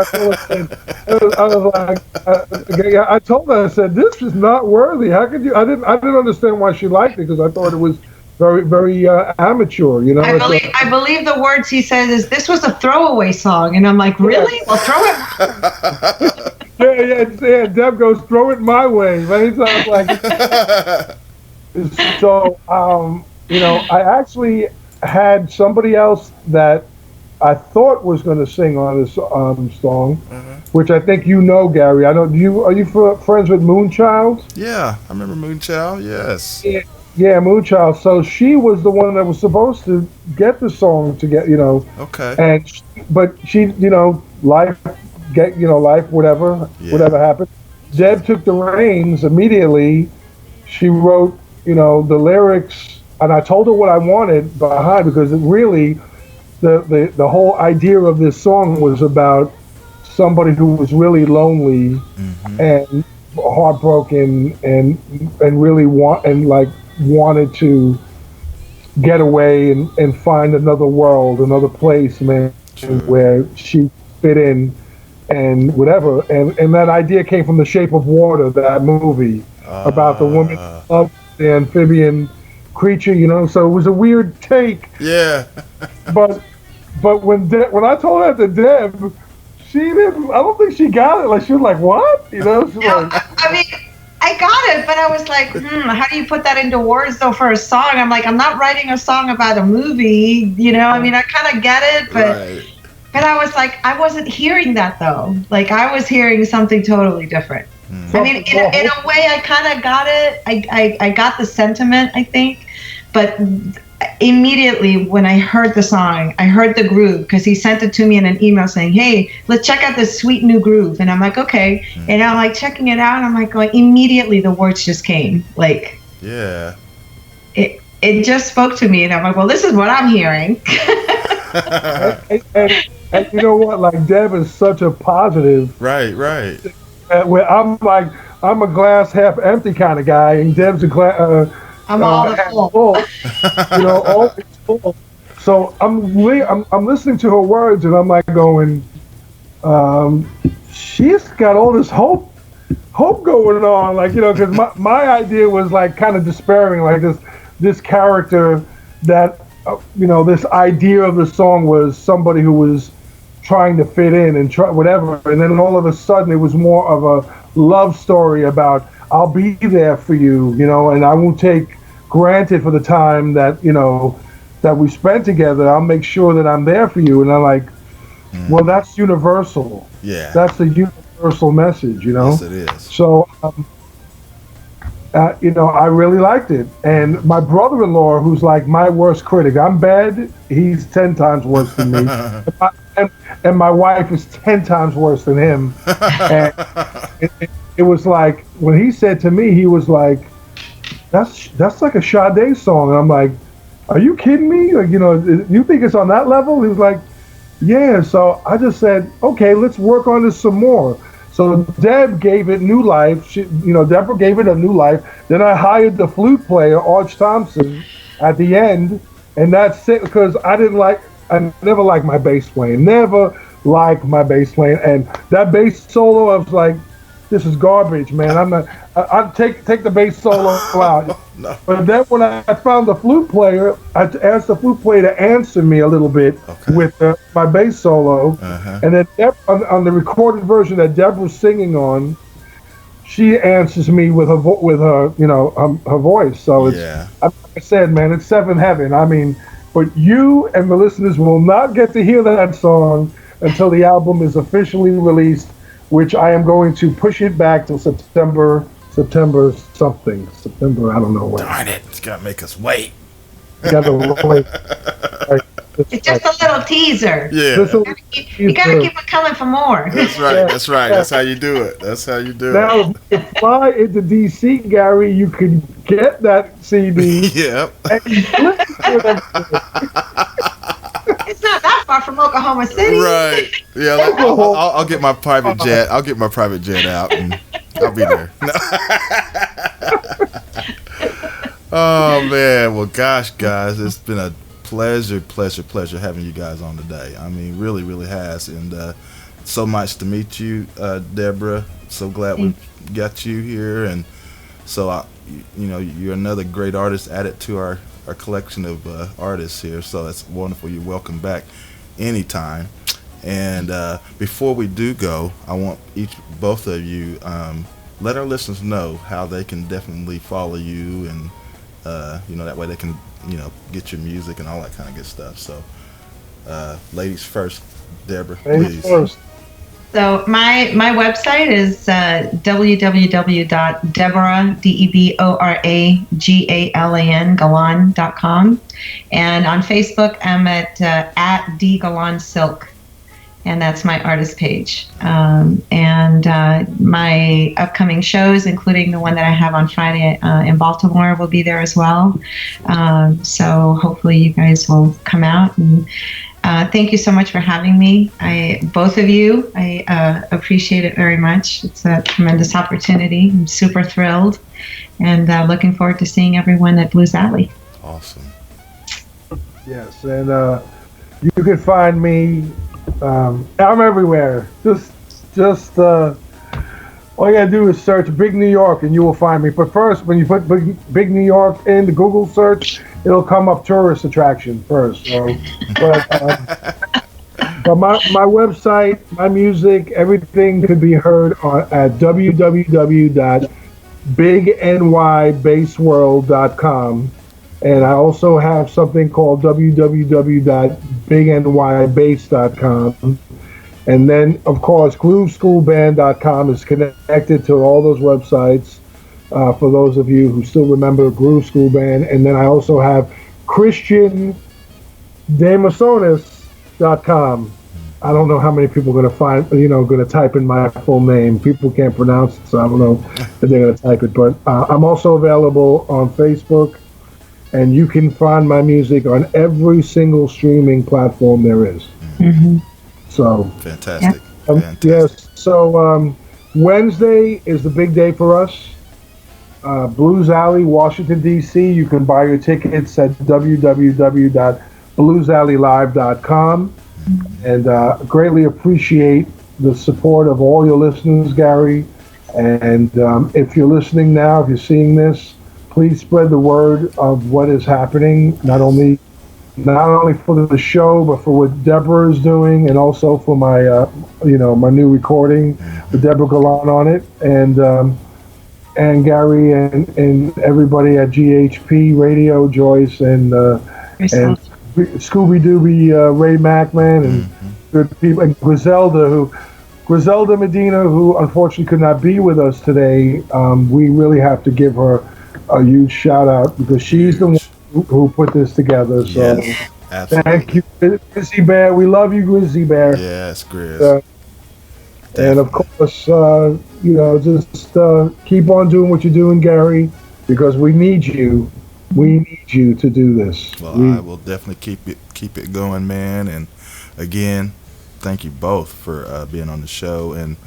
I said, this is not worthy. How could you? I didn't understand why she liked it, because I thought it was very, very amateur. You know. I believe the words he says is, this was a throwaway song, and I'm like, really? Well, throw it. yeah. Deb goes, throw it my way. Right? So I was like. So, I actually had somebody else that I thought was going to sing on this song, which I think you know, Gary. I don't. Are you friends with Moonchild? Yeah, I remember Moonchild. Yes. Yeah, Moonchild. So she was the one that was supposed to get the song to get, Okay. And but she, life, whatever happened. Deb took the reins immediately. She wrote, the lyrics, and I told her what I wanted behind, because it really, the whole idea of this song was about somebody who was really lonely and heartbroken and really wanted to get away and find another world, another place, man, where she fit in and whatever. And that idea came from The Shape of Water, that movie about the woman who loved the amphibian creature, so it was a weird take. Yeah. but when I told that to Deb, she didn't. I don't think she got it. Like, she was like, "What?" I mean, I got it, but I was like, how do you put that into words though for a song? I'm like, I'm not writing a song about a movie, I mean, I kind of get it, but but I was like, I wasn't hearing that though. Like, I was hearing something totally different. I mean, in a way, I kind of got it. I got the sentiment, I think, but immediately when I heard the song, I heard the groove, because he sent it to me in an email saying, hey, let's check out this sweet new groove. And I'm like, okay. And I'm like checking it out, and I'm like, immediately the words just came. Like, yeah, it just spoke to me, and I'm like, well, this is what I'm hearing. and you know what? Like, Deb is such a positive. Right. Where I'm like, I'm a glass half empty kind of guy, and Deb's a glass. I'm all full. Always full. So I'm listening to her words, and I'm like going, she's got all this hope going on, like, because my idea was like kind of despairing, like this character that this idea of the song was somebody who was trying to fit in and try whatever, and then all of a sudden it was more of a love story about, I'll be there for you, and I won't take granted for the time that that we spent together. I'll make sure that I'm there for you. And I'm like, well, that's universal. Yeah, that's a universal message, Yes, it is. So I really liked it. And my brother-in-law, who's like my worst critic, I'm bad, he's 10 times worse than me. And my wife is 10 times worse than him. And it was like, when he said to me, he was like, that's like a Sade song. And I'm like, are you kidding me? Like, you think it's on that level? He was like, yeah. So I just said, okay, let's work on this some more. So Deb gave it new life. Deborah gave it a new life. Then I hired the flute player, Arch Thompson, at the end, and that's it. Because I never liked my bass playing. Never liked my bass playing, and that bass solo, I was like, this is garbage, man. I'm not. I'd take the bass solo out. No. But then when I found the flute player, I asked the flute player to answer me a little bit with my bass solo. And then on the recorded version that Deborah's singing on, she answers me with her her voice. So it's, like I said, man, it's seventh heaven. I mean, but you and the listeners will not get to hear that song until the album is officially released, which I am going to push it back till September something. September, I don't know when. Darn it. It's got to make us wait. You gotta wait. It's just a little teaser. Yeah. You gotta keep it coming for more. That's right. That's right. That's how you do it. That's how you do it. Now, if you fly into DC, Gary, you can get that CD. Yep. And listen to it. It's not that far from Oklahoma City. Right. Yeah. I'll get my private jet. I'll get my private jet out and I'll be there. No. Oh man. Well, gosh, guys, it's been a pleasure having you guys on today. I mean, really, really has, and so much to meet you, Debora. So glad we got you here, and so you're another great artist added to our collection of artists here. So it's wonderful. You're welcome back anytime. And before we do go, I want both of you let our listeners know how they can definitely follow you, and that way they can get your music and all that kind of good stuff. So ladies first, Debora, please. First. So my website is www.deboraGalan.com, and on Facebook I'm at @dgalansilk, and that's my artist page. And my upcoming shows, including the one that I have on Friday in Baltimore, will be there as well. So hopefully you guys will come out. And thank you so much for having me. Both of you, I appreciate it very much. It's a tremendous opportunity. I'm super thrilled, and looking forward to seeing everyone at Blues Alley. Awesome. Yes, and you can find me. I'm everywhere. Just all you gotta do is search Big New York and you will find me. But first, when you put Big New York in the Google search, it'll come up tourist attraction first. So, but my website, my music, everything could be heard at www.bignybasworld.com. And I also have something called www.bignybase.com. And then, of course, GrooveSchoolBand.com is connected to all those websites for those of you who still remember Groove School Band. And then I also have Christian de Mesones.com. I don't know how many people are going to type in my full name. People can't pronounce it, so I don't know if they're going to type it. But I'm also available on Facebook. And you can find my music on every single streaming platform there is. Mm-hmm. So fantastic. Yes. So Wednesday is the big day for us. Blues Alley, Washington D.C. You can buy your tickets at www.bluesalleylive.com. And greatly appreciate the support of all your listeners, Gary. And if you're listening now, if you're seeing this, please spread the word of what is happening, not only for the show, but for what Debora is doing, and also for my, my new recording with Debora Galan on it, and Gary and everybody at GHP Radio, Joyce and Scooby Dooby Ray MAC, man, and good people, and Griselda Medina, who unfortunately could not be with us today. We really have to give her a huge shout out because she's the one who put this together. So yes, thank you, Grizzly Bear. We love you, Grizzly Bear. Yes, Grizz. And of course, just keep on doing what you're doing, Gary, because we need you. We need you to do this. Well, I will definitely keep it going, man. And again, thank you both for being on the show, and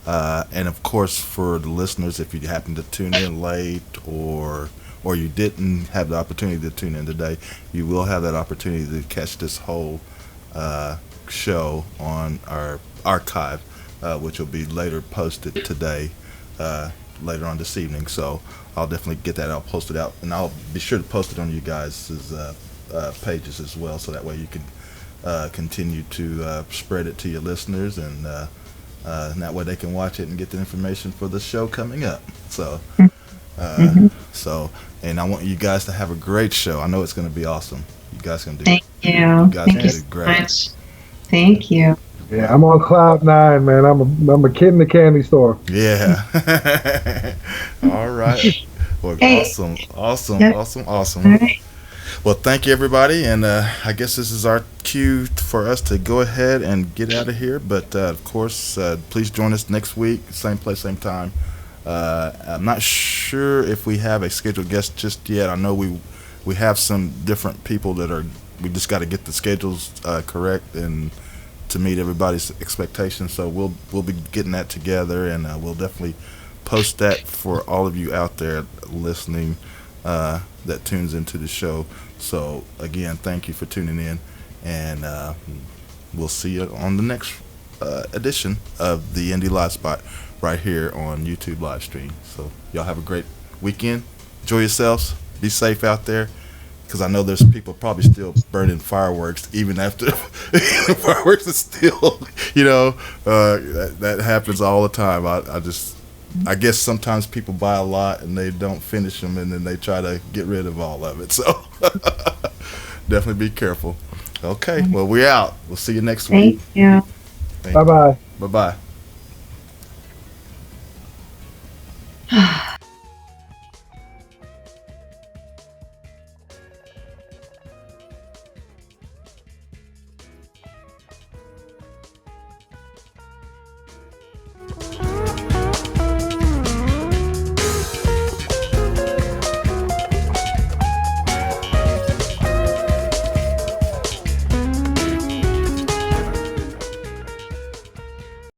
of course for the listeners, if you happen to tune in late or or you didn't have the opportunity to tune in today, you will have that opportunity to catch this whole show on our archive, which will be later posted today, later on this evening. So I'll definitely get that out, post it out, and I'll be sure to post it on you guys' pages as well, so that way you can continue to spread it to your listeners, and that way they can watch it and get the information for the show coming up. So, and I want you guys to have a great show. I know it's going to be awesome. You guys can do. Thank you. You guys Thank you do so great. much. Thank you. Yeah, I'm on cloud 9, man. I'm a kid in the candy store. Yeah. All right. Well, Hey. awesome. Yep. Awesome. All right. Well, thank you, everybody, and I guess this is our cue for us to go ahead and get out of here. But of course, please join us next week, same place, same time. I'm not sure if we have a scheduled guest just yet. I know we have some different people that are. We just got to get the schedules correct and to meet everybody's expectations. So we'll be getting that together, and we'll definitely post that for all of you out there listening that tunes into the show. So again, thank you for tuning in, and we'll see you on the next edition of the Indie Live Spot right here on YouTube live stream. So y'all have a great weekend. Enjoy yourselves. Be safe out there, because I know there's people probably still burning fireworks even after fireworks is still, that happens all the time. I guess sometimes people buy a lot and they don't finish them, and then they try to get rid of all of it. So definitely be careful. Okay, well, we're out. We'll see you next week. Thank you. Bye-bye. Bye-bye.